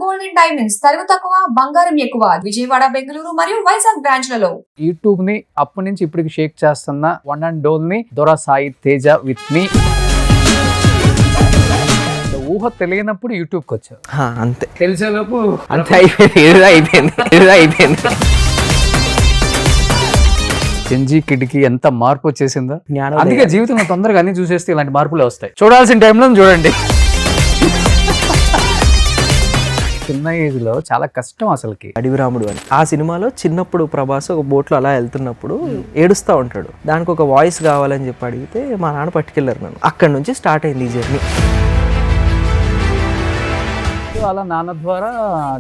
Gold and diamonds తరుగు తక్కువ బంగారం ఎక్కువ విజయవాడ బెంగళూరు మరియు వైజాగ్ బ్రాంచ్లలో. యూట్యూబ్ ని అప్పటి నుంచి ఇప్పటికి షేక్ చేస్తున్న వన్ అండ్ ఓన్లీ దొర సాయి తేజ విత్ మీ. ఊహ తెలియనప్పుడు యూట్యూబ్ కి వచ్చావు, అంతే. తెలిసేలోపు అంతే అయిపోయింది. చెంజీ కిడ్కి ఎంత మార్పు వచ్చేసిందో. జ్ఞానం అందుకే జీవితంలో తొందరగా అన్ని చూసేస్తే ఇలాంటి మార్పులే వస్తాయి. చూడాల్సిన టైంలో చూడండి. చిన్న ఏజ్ లో చాలా కష్టం అసలుకి. అడవిరాముడు అని ఆ సినిమాలో చిన్నప్పుడు ప్రభాస్ ఒక బోట్లో అలా వెళ్తున్నప్పుడు ఏడుస్తూ ఉంటాడు. దానికి ఒక వాయిస్ కావాలని చెప్పి అడిగితే మా నాన్న పట్టుకెళ్ళారు నన్ను. అక్కడి నుంచి స్టార్ట్ అయింది ఈ జర్నీ. అలా నాన్న ద్వారా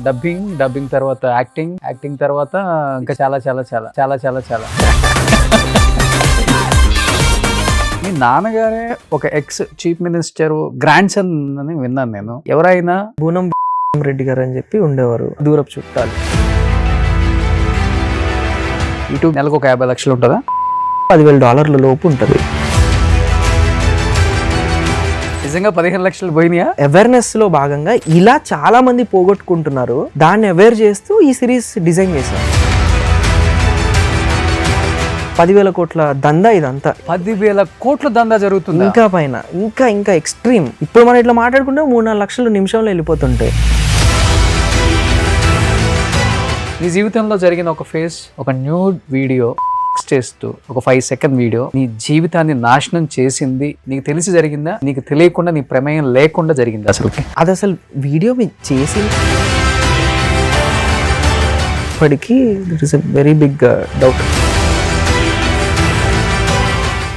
డబ్బింగ్ తర్వాత యాక్టింగ్ తర్వాత ఇంకా చాలా చాలా చాలా చాలా చాలా చాలా మీ నాన్నగారే ఒక ex chief minister grand son అని విన్నాను నేను. ఎవరైనా బూనం రెడ్డి గారు అని చెప్పి ఉండేవారు, దూరపు చుట్టాలు. యూట్యూబ్ నెలకు ఒక 50 లక్షలు ఉంటుందా? $10,000 లోపు ఉంటుంది. నిజంగా 15 లక్షలు పోయినాయా? అవేర్నెస్ లో భాగంగా ఇలా చాలా మంది పోగొట్టుకుంటున్నారు, దాన్ని అవేర్ చేస్తూ ఈ సిరీస్ డిజైన్ చేశారు. 10,000 కోట్ల దందా ఇదంతా. 10,000 కోట్ల దందా జరుగుతుంది. ఇంకా పైన ఇంకా ఎక్స్ట్రీమ్. ఇప్పుడు మనం ఇట్లా మాట్లాడుకుంటే 3-4 లక్షలు నిమిషంలో వెళ్ళిపోతుంటాయి. నీ జీవితంలో జరిగిన ఒక ఫేస్, ఒక న్యూడ్ వీడియో చేస్తూ ఒక 5 సెకండ్ వీడియో నీ జీవితాన్ని నాశనం చేసింది. నీకు తెలిసి జరిగిందా, నీకు తెలియకుండా, నీ ప్రమేయం లేకుండా జరిగింది? అది అసలు వీడియో మీరు చేసి ఇప్పటికీ it is a very big doubt.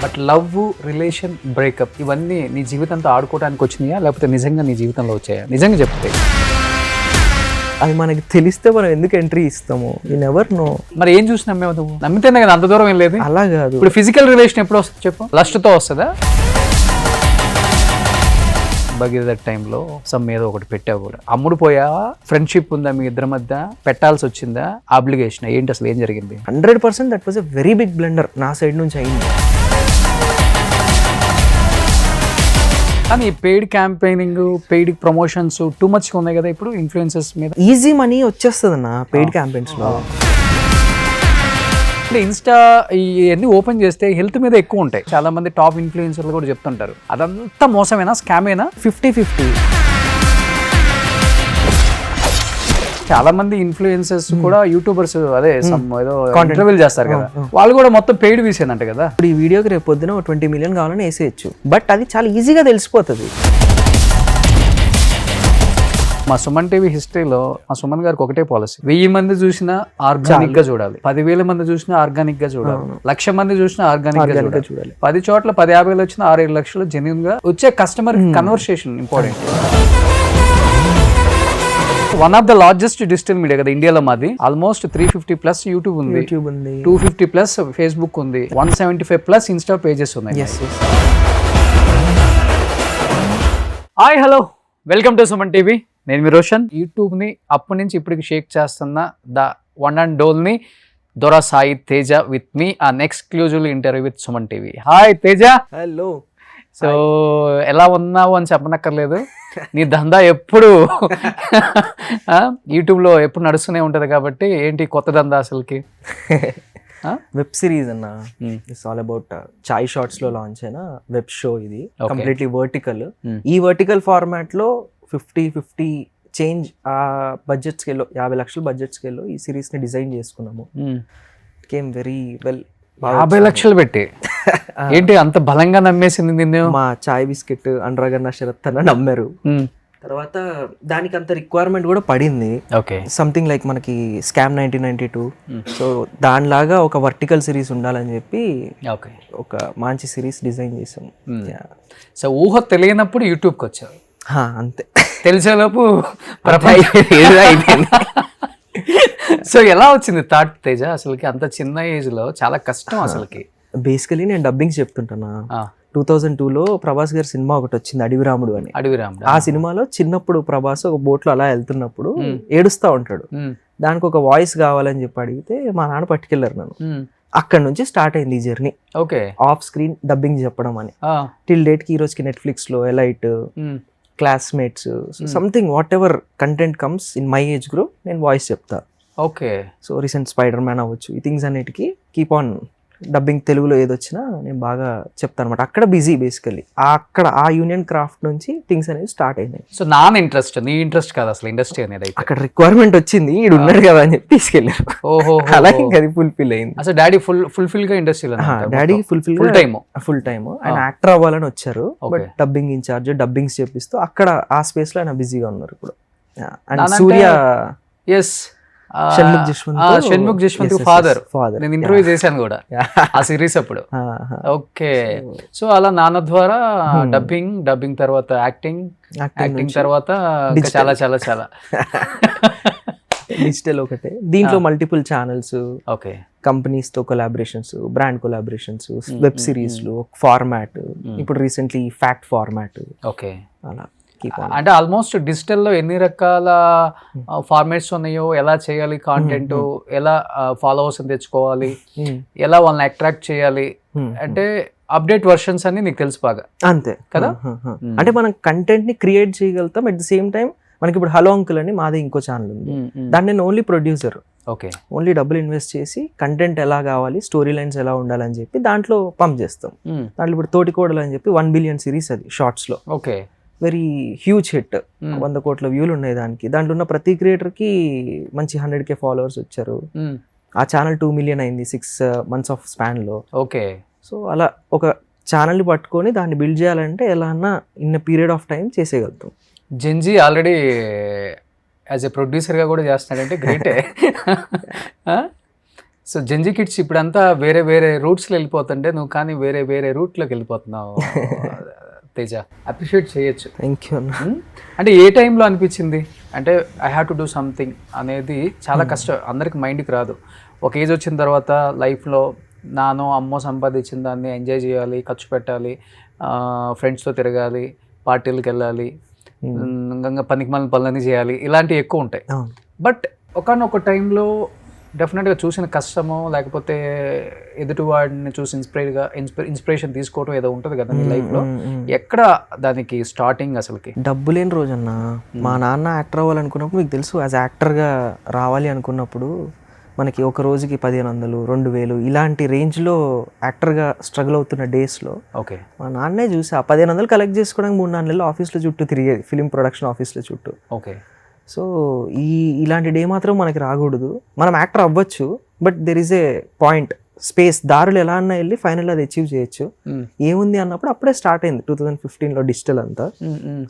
But love, relation, breakup ఇవన్నీ నీ జీవితంతో ఆడుకోవడానికి వచ్చినాయా, లేకపోతే నిజంగా నీ జీవితంలో వచ్చాయా? నిజంగా చెప్తే అది మనకి తెలిస్తే మనం ఎందుకు ఎంట్రీ ఇస్తాము? You never know. మరి ఏం చూసి నమ్మేవు నువ్వు? నమ్మితేనే కదా, అంత దూరం ఏం లేదు. అలా కాదు. ఇప్పుడు ఫిజికల్ రిలేషన్ ఎప్పుడు వస్తుంది చెప్పు? లస్ట్తో వస్తుందా? భగీరథ టైంలో సమ్ ఏదో ఒకటి పెట్టావు కూడా, అమ్ముడు పోయా? ఫ్రెండ్షిప్ ఉందా మీ ఇద్దరి మధ్య? పెట్టాల్సి వచ్చిందా? ఆబ్లిగేషన్ ఏంటి? అసలు ఏం జరిగింది? 100% that was a very big blunder నా సైడ్ నుంచి అయింది. కానీ paid campaigning, paid promotions too much ఉన్నాయి కదా ఇప్పుడు ఇన్ఫ్లుయెన్సర్స్ మీద. ఈజీ మనీ వచ్చేస్తుంది అన్న పెయిడ్ క్యాంపెయిన్స్ లో. ఇన్స్టా ఇవన్నీ ఓపెన్ చేస్తే హెల్త్ మీద ఎక్కువ ఉంటాయి. చాలా మంది టాప్ ఇన్ఫ్లుయెన్సర్లు కూడా చెప్తుంటారు అదంతా మోసమేనా, స్కామేనా? 50-50. చాలా మంది ఇన్ఫ్లుయెన్సర్స్ కూడా యూట్యూబర్స్ అదే ఏదో ఇంటర్వ్యూలు చేస్తారు కదా, వాళ్ళు కూడా మొత్తం పెయిడ్ వీసేనంట కదా. ఇప్పుడు ఈ వీడియోకి రేపు పొద్దున 20 మిలియన్ కావాలని వేసేయచ్చు, బట్ అది చాలా ఈజీగా తెలిసిపోతుంది. మా సుమన్ టీవీ హిస్టరీలో మా సుమన్ గారికి ఒకటే పాలసీ, 1000 మంది చూసినా ఆర్గానిక్ గా చూడాలి, 10,000 మంది చూసినా ఆర్గానిక్ గా చూడాలి, 1,00,000 మంది చూసినా ఆర్గానిక్ గా చూడాలి. 10 చోట్ల 10-50 వచ్చిన 6-7 లక్షలు జెన్యూన్ గా వచ్చే customer conversation important. One of the largest digital media కదా ఇండియాలో మాది. ఆల్మోస్ట్ 350+ యూట్యూబ్ ఉంది, 250+ ఫేస్బుక్ ఉంది, 175+ ఇన్స్టా పేజెస్ ఉన్నాయి. Hi hello, welcome to Suman TV. నేను మీ రోషన్. యూట్యూబ్ ని అప్పటి నుంచి ఇప్పటికి షేక్ చేస్తున్న ద వన్ అండ్ ఓన్లీ దొర Sai Teja with me, an exclusive interview with Suman TV. Hi Teja. Hello. So ఎలా ఉన్నావు అని చెప్పనక్కర్లేదు, నీ దందా ఎప్పుడు యూట్యూబ్లో ఎప్పుడు నడుస్తూనే ఉంటుంది కాబట్టి ఏంటి కొత్త దందా అసలుకి? వెబ్ సిరీస్ అన్న. It's all about Chai Shorts లో లాంచ్ అయిన వెబ్ షో ఇది. Completely vertical. ఈ వర్టికల్ ఫార్మాట్ లో 50-50 చేంజ్ ఆ బడ్జెట్ స్కేల్లో, 50 లక్షల బడ్జెట్ స్కేల్లో ఈ సిరీస్ ని డిజైన్ చేసుకున్నాము. Came very well. 50 లక్షలు పెట్టి ఏంటి అంత బలంగా నమ్మేసింది నిన్ను? మా చాయ్ బిస్కెట్ అనురాగన్న శరత్ అన్న నమ్మారు. తర్వాత దానికి అంత రిక్వైర్మెంట్ కూడా పడింది. సంథింగ్ లైక్ మనకి స్కామ్ 1992. సో దానిలాగా ఒక వర్టికల్ సిరీస్ ఉండాలని చెప్పి ఒక మంచి సిరీస్ డిజైన్ చేసాం. సో ఊహ తెలియనప్పుడు యూట్యూబ్కి వచ్చావు, అంతే. తెలిసేలోపు అయిపోయింది. సో ఎలా వచ్చింది థాట్ తేజ? అసలుకి అంత చిన్న ఏజ్ లో చాలా కష్టం అసలుకి. బేసికలీ నేను డబ్బింగ్ చెప్తుంటానా. 2002లో ప్రభాస్ గారి సినిమా ఒకటి వచ్చింది, అడవిరాముడు అని. ఆ సినిమాలో చిన్నప్పుడు ప్రభాస్ ఒక బోట్లో అలా వెళ్తున్నప్పుడు ఏడుస్తూ ఉంటాడు. దానికి ఒక వాయిస్ కావాలని చెప్పి అడిగితే మా నాన్న పట్టుకెళ్ళారు నన్ను. అక్కడ నుంచి స్టార్ట్ అయింది ఈ జర్నీ. ఆఫ్ స్క్రీన్ డబ్బింగ్ చెప్పడం అని. టిల్ డేట్ కి ఈ రోజుకి నెట్ఫ్లిక్స్ లో, elite, classmates something what ever content comes in my age group నేను వాయిస్ చెప్తా. Okay. So recent spider man అవ్వచ్చు, ఈ థింగ్స్ అన్నిటికీ కీప్ ఆన్ డబ్బింగ్ తెలుగులో ఏదొచ్చినా నేను బాగా చెప్తాను అనమాట. అక్కడ బిజీ బేసికలీ, అక్కడ ఆ యూనియన్ క్రాఫ్ట్ నుంచి థింగ్స్ అనేవి స్టార్ట్ అయినాయి. సో ఇంట్రెస్ట్, నీ ఇంట్రెస్ట్ కాదు అసలు ఇండస్ట్రీ అనేది అయితే. అక్కడ రిక్వైర్మెంట్ వచ్చింది, ఈడు ఉన్నాడు కదా అని చెప్పి తీసుకెళ్ళారు. ఓహో. అలా ఇంకా అది ఫుల్ఫిల్ అయింది. అసలు డాడీ ఫుల్ఫిల్ గా ఇండస్ట్రీలో, డాడీ ఫుల్ టైమ్ ఆయన యాక్టర్ అవ్వాలని వచ్చారు, బట్ డబ్బింగ్ ఇన్ఛార్జ్ డబ్బింగ్స్ చేపిస్తూ అక్కడ ఆ స్పేస్ లో ఆయన బిజీగా ఉన్నారు ఇప్పుడు. అండ్ సూర్య షణ్ముఖ్ జశ్వంత్ ఫాదర్, నేను ఇంటర్వ్యూ చేశాను కూడా ఆ సిరీస్ అప్పుడు. ఓకే. సో అలా నాన్న ద్వారా డబ్బింగ్ తర్వాత యాక్టింగ్ తర్వాత చాలా చాలా చాలా డిజిటల్ ఒకటే. దీంట్లో మల్టిపుల్ ఛానల్స్, ఓకే, కంపెనీస్ తో collaborations, brand collaborations, web series లో ఫార్మాట్, ఇప్పుడు రీసెంట్లీ ఫ్యాక్ట్ ఫార్మాట్. ఓకే. అలా అంటే ఆల్మోస్ట్ డిజిటల్ లో ఎన్ని రకాల ఫార్మాట్స్ ఉన్నాయో, ఎలా చేయాలి కాంటెంట్, ఎలా ఫాలోవర్స్ తెచ్చుకోవాలి, ఎలా వాళ్ళని అట్రాక్ట్ చేయాలి, అంటే అప్డేట్ వర్షన్స్ అని నీకు తెలుసు బాగా. అంతే కదా. అంటే మనం కంటెంట్ ని క్రియేట్ చేయగలుగుతాం, అట్ ది సేమ్ టైం మనకి ఇప్పుడు హలో అంకుల్ అని మాది ఇంకో ఛానల్ ఉంది, దాన్ని నేను ఓన్లీ ప్రొడ్యూసర్. ఓకే. ఓన్లీ డబ్బులు ఇన్వెస్ట్ చేసి కంటెంట్ ఎలా కావాలి, స్టోరీ లైన్స్ ఎలా ఉండాలని చెప్పి దాంట్లో పంప్ చేస్తాం. దాంట్లో ఇప్పుడు తోటికోడలు అని చెప్పి 1 బిలియన్ సిరీస్, అది షార్ట్స్ లో. ఓకే. వెరీ హ్యూజ్ హిట్, 100 కోట్ల వ్యూలు ఉన్నాయి దానికి. దాంట్లో ఉన్న ప్రతి క్రియేటర్ కి మంచి 100K ఫాలోవర్స్ వచ్చారు. ఆ ఛానల్ 2 మిలియన్ అయింది 6 months ఆఫ్ స్పాన్ లో. ఓకే. సో అలా ఒక ఛానల్ ని పట్టుకొని దాన్ని బిల్డ్ చేయాలంటే ఎలా అన్నా ఇన్ పీరియడ్ ఆఫ్ టైం చేసేయగలుగుతాం. Gen Z already as a producer గా కూడా చేస్తున్నాడంటే గ్రేటే. సో జెన్జీ కిడ్స్ ఇప్పుడంతా వేరే వేరే రూట్స్ లో వెళ్ళిపోతుంటే, నువ్వు కానీ వేరే వేరే రూట్ లోకి వెళ్ళిపోతున్నావు తేజ. అప్రిషియేట్ చేయొచ్చు. Thank you. అంటే ఏ టైంలో అనిపించింది అంటే I have to do something అనేది? చాలా కష్టం, అందరికి మైండ్కి రాదు. ఒక ఏజ్ వచ్చిన తర్వాత లైఫ్లో నానో అమ్మో సంపాదించిన దాన్ని ఎంజాయ్ చేయాలి, ఖర్చు పెట్టాలి, ఫ్రెండ్స్తో తిరగాలి, పార్టీలకు వెళ్ళాలి, ఇంకా పనికి మన పనులన్నీ చేయాలి, ఇలాంటివి ఎక్కువ ఉంటాయి. బట్ ఒకానొక టైంలో డెఫినెట్గా చూసిన కష్టమో, లేకపోతే ఎదుటివాడిని చూసి ఇన్స్పిరేషన్ తీసుకోవటం ఏదో ఉంటుంది కదా నీ లైఫ్లో. ఎక్కడ దానికి స్టార్టింగ్ అసలుకి? డబ్బు లేని రోజన్నా, మా నాన్న యాక్టర్ అవ్వాలనుకున్నప్పుడు, మీకు తెలుసు యాజ్ యాక్టర్గా రావాలి అనుకున్నప్పుడు మనకి ఒక రోజుకి 1500, 2000 ఇలాంటి రేంజ్లో యాక్టర్గా స్ట్రగుల్ అవుతున్న డేస్లో ఓకే మా నాన్నే చూసి ఆ 1500 కలెక్ట్ చేసుకోవడానికి 3-4 నెలలు ఆఫీస్లో చుట్టూ తిరిగేది, ఫిలిం ప్రొడక్షన్ ఆఫీస్లో చుట్టూ. ఓకే. సో ఇలాంటి డే మాత్రం మనకి రాకూడదు. మనం యాక్టర్ అవ్వచ్చు, but there is a point, space, దారులు ఎలా అన్నా వెళ్ళి ఫైనల్ అది అచీవ్ చేయొచ్చు. ఏముంది అన్నప్పుడు అప్పుడే స్టార్ట్ అయింది 2015లో డిజిటల్ అంతా.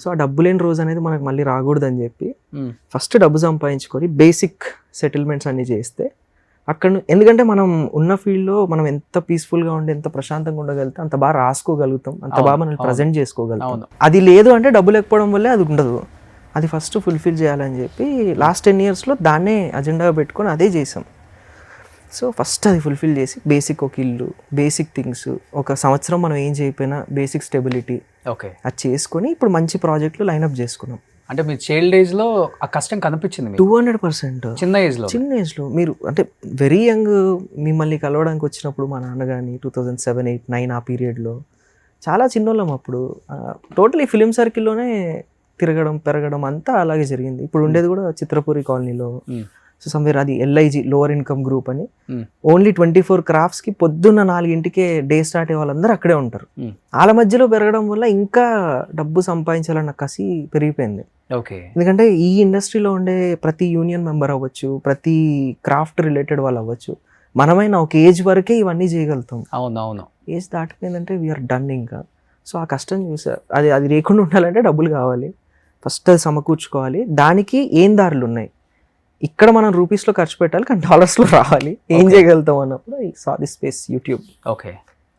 సో ఆ డబ్బు లేని రోజు అనేది మనకు మళ్ళీ రాకూడదు అని చెప్పి ఫస్ట్ డబ్బు సంపాదించుకొని బేసిక్ సెటిల్మెంట్స్ అన్ని చేస్తే అక్కడ, ఎందుకంటే మనం ఉన్న ఫీల్డ్లో మనం ఎంత పీస్ఫుల్గా ఉండి ఎంత ప్రశాంతంగా ఉండగలుగుతాం, అంత బాగా రాసుకోగలుగుతాం, అంత బాగా మనం ప్రజెంట్ చేసుకోగలుగుతాం. అది లేదు అంటే డబ్బు లేకపోవడం వల్లే అది ఉండదు. అది ఫస్ట్ ఫుల్ఫిల్ చేయాలని చెప్పి లాస్ట్ 10 yearsలో దాన్నే అజెండాగా పెట్టుకొని అదే చేసాం. సో ఫస్ట్ అది ఫుల్ఫిల్ చేసి బేసిక్ ఒక ఇల్లు, బేసిక్ థింగ్స్, ఒక సంవత్సరం మనం ఏం చేయకపోయినా బేసిక్ స్టెబిలిటీ, ఓకే, అది చేసుకొని ఇప్పుడు మంచి ప్రాజెక్టులు లైన్అప్ చేసుకున్నాం. అంటే మీ చైల్డ్ ఏజ్లో ఆ కష్టం కనిపించింది? 200%. చిన్న ఏజ్లో మీరు అంటే వెరీ యంగ్ మిమ్మల్ని కలవడానికి వచ్చినప్పుడు మా నాన్న కానీ 2007, 8, 9 ఆ పీరియడ్లో చాలా చిన్నోళ్ళం అప్పుడు. టోటలీ ఫిలిం సర్కిల్లోనే తిరగడం పెరగడం అంతా అలాగే జరిగింది. ఇప్పుడు ఉండేది కూడా చిత్రపురి కాలనీలో. సో సమ్వేర్ అది LIG, లోవర్ ఇన్కమ్ గ్రూప్ అని, ఓన్లీ 24 క్రాఫ్ట్స్కి పొద్దున్న 4 డే స్టార్ట్ అయ్యే వాళ్ళందరూ అక్కడే ఉంటారు. వాళ్ళ మధ్యలో పెరగడం వల్ల ఇంకా డబ్బు సంపాదించాలన్న కసి పెరిగిపోయింది. ఓకే. ఎందుకంటే ఈ ఇండస్ట్రీలో ఉండే ప్రతి యూనియన్ మెంబర్ అవ్వచ్చు, ప్రతి క్రాఫ్ట్ రిలేటెడ్ వాళ్ళు అవ్వచ్చు, మనమైనా ఒక ఏజ్ వరకే ఇవన్నీ చేయగలుగుతాం. అవునవును. ఏజ్ దాటిపోయిందంటే వీఆర్ డన్ ఇంకా. సో ఆ కష్టం చూసా, అది లేకుండా ఉండాలంటే డబ్బులు కావాలి, ఫస్ట్ అది సమకూర్చుకోవాలి. దానికి ఏం దారులు ఉన్నాయి, ఇక్కడ మనం రూపీస్లో ఖర్చు పెట్టాలి కానీ డాలర్స్లో రావాలి, ఏం చేయగలుగుతాం అన్నప్పుడు ఈ saw the space YouTube. Okay.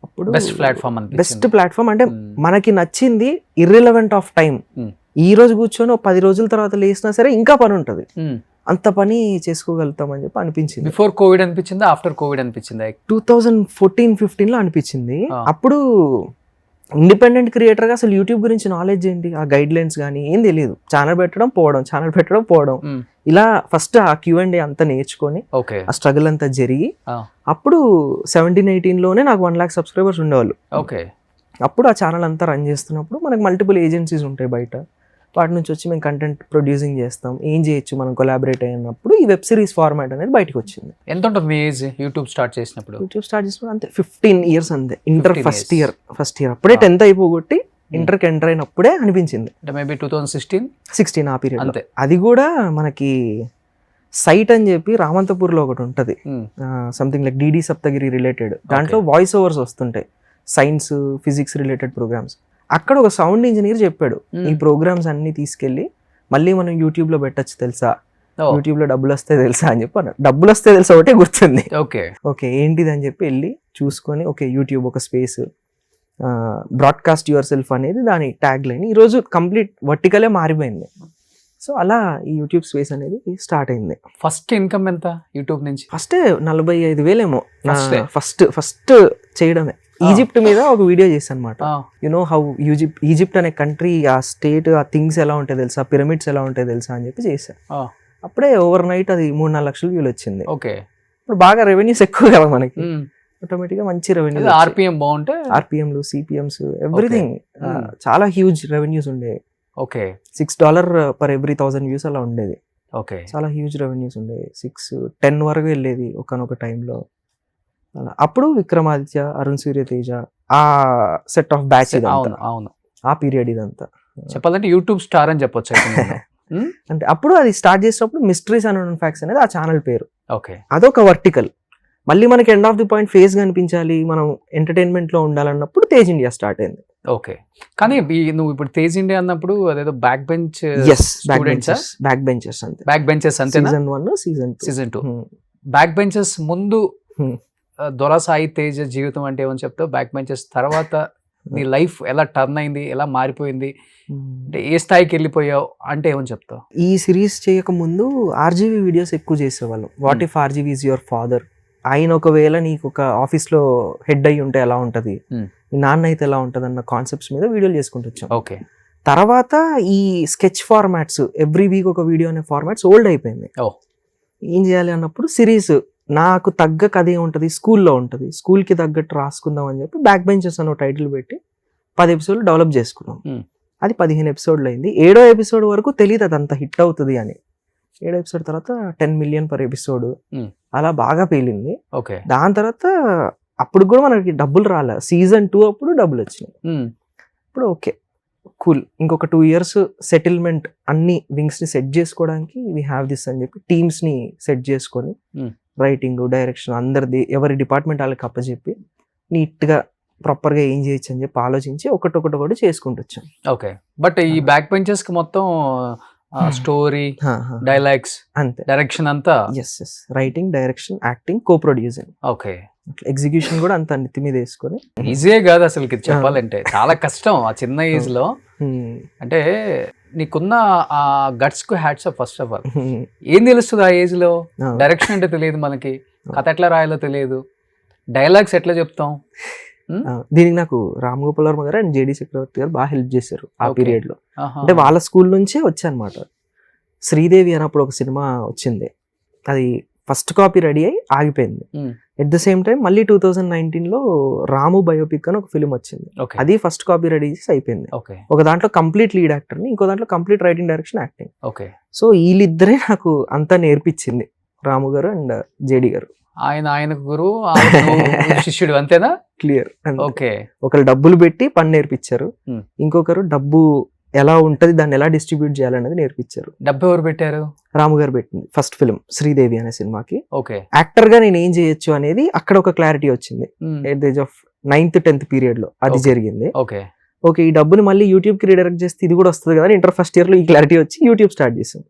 అప్పుడు బెస్ట్ ప్లాట్ఫామ్ అంటే మనకి నచ్చింది ఇర్రిలవెంట్ ఆఫ్ టైం. ఈ రోజు కూర్చొని 10 రోజుల తర్వాత లేసినా సరే ఇంకా పని ఉంటుంది, అంత పని చేసుకోగలుగుతాం అని చెప్పి అనిపించింది. బిఫోర్ కోవిడ్ అనిపించిందా, ఆఫ్టర్ కోవిడ్ అనిపించిందా? 2014-15లో అనిపించింది. అప్పుడు ఇండిపెండెంట్ క్రియేటర్గా అసలు యూట్యూబ్ గురించి నాలెడ్జ్ ఏంటి, ఆ గైడ్ లైన్స్ కానీ ఏం తెలియదు. ఛానల్ పెట్టడం పోవడం ఇలా ఫస్ట్ ఆ Q&A అంతా నేర్చుకొని ఆ స్ట్రగుల్ అంతా జరిగి అప్పుడు 17-18లోనే నాకు 1 lakh సబ్స్క్రైబర్స్ ఉండేవాళ్ళు. ఓకే. అప్పుడు ఆ ఛానల్ అంతా రన్ చేస్తున్నప్పుడు మనకు మల్టిపుల్ ఏజెన్సీస్ ఉంటాయి బయట, వాటి నుంచి వచ్చి మేము కంటెంట్ ప్రొడ్యూసింగ్ చేస్తాం, ఏం చేయొచ్చు మనం కొలాబరేట్ అయినప్పుడు ఈ వెబ్ సిరీస్ ఫార్మాట్ అనేది బయటకు వచ్చింది. ఎంత ఉంటుంది మీ ఏజ్ యూట్యూబ్ స్టార్ట్ చేసినప్పుడు? యూట్యూబ్ స్టార్ట్ చేసినప్పుడు అంతే 15 years అంతే. ఇంటర్ 15 ఫస్ట్ ఇయర్ అప్పుడే 10th అయిపోగొట్టి ఇంటర్కి ఎంటర్ అయినప్పుడే అనిపించింది. అంటే మేబీ 2016 ఆ పీరియడ్ అంతే. అది కూడా మనకి సైట్ అని చెప్పి రామంతపూర్లో ఒకటి ఉంటుంది, something like DD Saptagiri related. దాంట్లో వాయిస్ ఓవర్స్ వస్తుంటాయి, సైన్స్ ఫిజిక్స్ రిలేటెడ్ ప్రోగ్రామ్స్. అక్కడ ఒక సౌండ్ ఇంజనీర్ చెప్పాడు, ఈ ప్రోగ్రామ్స్ అన్ని తీసుకెళ్ళి మళ్ళీ మనం యూట్యూబ్ లో పెట్టచ్చు తెలుసా, యూట్యూబ్ లో డబ్బులు వస్తే తెలుసా అని చెప్పి అన్నాడు. డబ్బులు వస్తే తెలుసా ఒకటే గుర్తుంది. ఓకే ఏంటిది అని చెప్పి వెళ్ళి చూసుకొని, ఓకే యూట్యూబ్ ఒక స్పేస్, బ్రాడ్కాస్ట్ యువర్ సెల్ఫ్ అనేది దాని ట్యాగ్ లైన్. ఈరోజు కంప్లీట్ వర్టికలే మారిపోయింది. సో అలా ఈ యూట్యూబ్ స్పేస్ అనేది స్టార్ట్ అయింది. ఫస్ట్ ఇన్కమ్ ఎంత యూట్యూబ్ నుంచి? ఫస్ట్ 45,000 ఏమో ఫస్ట్ చేయడమే. ఈజిప్ట్ మీద ఒక వీడియో చేశాను అనమాట. యునో హౌ ఈజిప్ట్ అనే కంట్రీ, ఆ స్టేట్, ఆ థింగ్స్ ఎలా ఉంటాయి తెలుసా, పిరమిడ్స్ ఎలా ఉంటాయి తెలుసా అని చెప్పి చేశాను. అప్పుడే ఓవర్ నైట్ అది 3-4 లక్షల వ్యూలు వచ్చింది. ఇప్పుడు బాగా రెవెన్యూస్ ఎక్కువ కదా మనకి, ఆటోమేటిక్ గా మంచి రెవెన్యూ. ఆర్పిఎం బాగుంటే, ఆర్పిఎంలు, సిపిఎంస్, ఎవ్రీథింగ్ చాలా హ్యూజ్ రెవెన్యూస్ ఉండేవి. $6 per every 1,000 views అలా ఉండేది. చాలా హ్యూజ్ రెవెన్యూస్ ఉండేవి. 6-10 వరకు వెళ్ళేది ఒకనొక టైంలో. అప్పుడు విక్రమాదిత్య, అరుణ్ సూర్యతేజ, ఆ సెట్ ఆఫ్ బ్యాచ్ ఆ పీరియడ్ ఇదంతా చెప్పాలంటే యూట్యూబ్ స్టార్ అని చెప్పొచ్చు. అంటే అప్పుడు అది స్టార్ట్ చేసినప్పుడు మిస్టరీస్ అండ్ అన్నోన్ ఫ్యాక్ట్స్ అనేది ఆ ఛానల్ పేరు. అదొక వర్టికల్. మళ్ళీ మనకి end of the point face కనిపించాలి, మనం ఎంటర్టైన్మెంట్ లో ఉండాలన్నప్పుడు తేజ్ ఇండియా స్టార్ట్ అయింది. కానీ నువ్వు ఇప్పుడు తేజ్ ఇండియా అన్నప్పుడు అదేదో బ్యాక్ బెంచ్ బ్యాక్ బెంచెస్ అంతే. బ్యాక్ బెంచెస్ అంతే. సీజన్ 2 బ్యాక్ బెంచెస్ ముందు దొరా సాయి తేజ్ జీవితం అంటే ఏమని చెప్తావు? బ్యాక్ బెంచెస్ తర్వాత నీ లైఫ్ ఎలా టర్న్ అయింది, ఎలా మారిపోయింది, అంటే ఏ స్థాయికి వెళ్ళిపోయావు అంటే ఏమని చెప్తావు? ఈ సిరీస్ చేయక ముందు ఆర్జీవీ వీడియోస్ ఎక్కువ చేసేవాళ్ళం. What if RGV is your father, ఆయన ఒకవేళ నీకు ఒక ఆఫీస్లో హెడ్ అయ్యి ఉంటే ఎలా ఉంటుంది, మీ నాన్న అయితే ఎలా ఉంటుంది అన్న కాన్సెప్ట్స్ మీద వీడియోలు చేసుకుంటూ వచ్చాం. తర్వాత ఈ స్కెచ్ ఫార్మాట్స్, ఎవ్రీ వీక్ ఒక వీడియో అనే ఫార్మాట్స్ ఓల్డ్ అయిపోయింది. ఏం చేయాలి అన్నప్పుడు సిరీస్ నాకు తగ్గ కథ ఉంటుంది, స్కూల్లో ఉంటుంది, స్కూల్కి తగ్గట్టు రాసుకుందాం అని చెప్పి బ్యాక్ బెంచెస్ అనే టైటిల్ పెట్టి 10 ఎపిసోడ్లు డెవలప్ చేసుకున్నాం. అది 15 ఎపిసోడ్లు అయింది. 7వ ఎపిసోడ్ వరకు తెలియదు అది అంత హిట్ అవుతుంది అని. 7వ ఎపిసోడ్ తర్వాత 10 million per ఎపిసోడ్ అలా బాగా పేలింది. దాని తర్వాత అప్పుడు కూడా మనకి డబ్బులు రాలే. సీజన్ 2 అప్పుడు డబ్బులు వచ్చినాయి. ఇప్పుడు ఓకే కూల్, ఇంకొక 2 years సెటిల్మెంట్, అన్ని వింగ్స్ ని సెట్ చేసుకోవడానికి వీ హ్యావ్ దిస్ అని చెప్పి టీమ్స్ ని సెట్ చేసుకొని రైటింగ్, డైరెక్షన్ అందరిది ఎవరి డిపార్ట్మెంట్ వాళ్ళకి అప్పచెప్పి నీట్ గా ప్రాపర్ గా ఏం చేయొచ్చు అని చెప్పి ఆలోచించి ఒకటి చేసుకుంటూ వచ్చాం. బట్ ఈ బ్యాక్ బెంచెస్ కి మొత్తం స్టోరీ, డైలాగ్స్, అంతే, డైరెక్షన్ అంతా రైటింగ్, డైరెక్షన్, యాక్టింగ్, కో ప్రొడ్యూసింగ్. ఎగ్జిక్యూషన్ కూడా అంత నెత్తి మీద వేసుకొని. ఈజీయే కాదు అసలు చెప్పాలంటే, చాలా కష్టం ఆ చిన్న ఏజ్ లో. అంటే నీకున్న ఆ గట్స్ కు hats off. First of all ఏం తెలుస్తుంది ఆ ఏజ్ లో? డైరెక్షన్ అంటే తెలియదు మనకి, కథ ఎట్లా రాయాలో తెలియదు, డైలాగ్స్ ఎట్లా చెప్తాం. దీనికి నాకు రామ్ గోపాల్ వర్మ గారు అండ్ జేడి చక్రవర్తి గారు బాగా హెల్ప్ చేశారు ఆ పీరియడ్ లో. అంటే వాళ్ళ స్కూల్ నుంచే వచ్చానమాట. శ్రీదేవి అన్నప్పుడు ఒక సినిమా వచ్చింది, అది ఫస్ట్ కాపీ రెడీ అయి ఆగిపోయింది. ఎట్ ద సేమ్ టైం మళ్ళీ 2019 లో రాము బయోపిక్ అని ఒక ఫిల్మ్ వచ్చింది, అది ఫస్ట్ కాపీ రెడీ చేసి అయిపోయింది. ఒక దాంట్లో కంప్లీట్ లీడ్ యాక్టర్ ని, ఇంకో దాంట్లో complete writing, direction, acting. So వీళ్ళిద్దరే నాకు అంతా నేర్పించింది, రాము గారు అండ్ జేడి గారు. ఆయనకు గురువు, శిష్యుడు, అంతేనా? క్లియర్. ఒకరు డబ్బులు పెట్టి పని నేర్పించారు, ఇంకొకరు డబ్బు ఎలా ఉంటది, దాన్ని ఎలా డిస్ట్రిబ్యూట్ చేయాలనేది నేర్పించారు. డబ్బు ఎవరు పెట్టారు? రాము గారు పెట్టింది. ఫస్ట్ ఫిల్మ్ శ్రీదేవి అనే సినిమాకి యాక్టర్ గా నేను ఏం చేయొచ్చు అనేది అక్కడ ఒక క్లారిటీ వచ్చింది. At the age of 9th-10th period లో అది జరిగింది. ఓకే ఈ డబ్బుని మళ్ళీ యూట్యూబ్ కి రీడైరెక్ట్ చేస్తే ఇది కూడా వస్తుంది కదా, ఇంటర్ ఫస్ట్ ఇయర్ లో ఈ క్లారిటీ వచ్చి యూట్యూబ్ స్టార్ట్ చేసాం.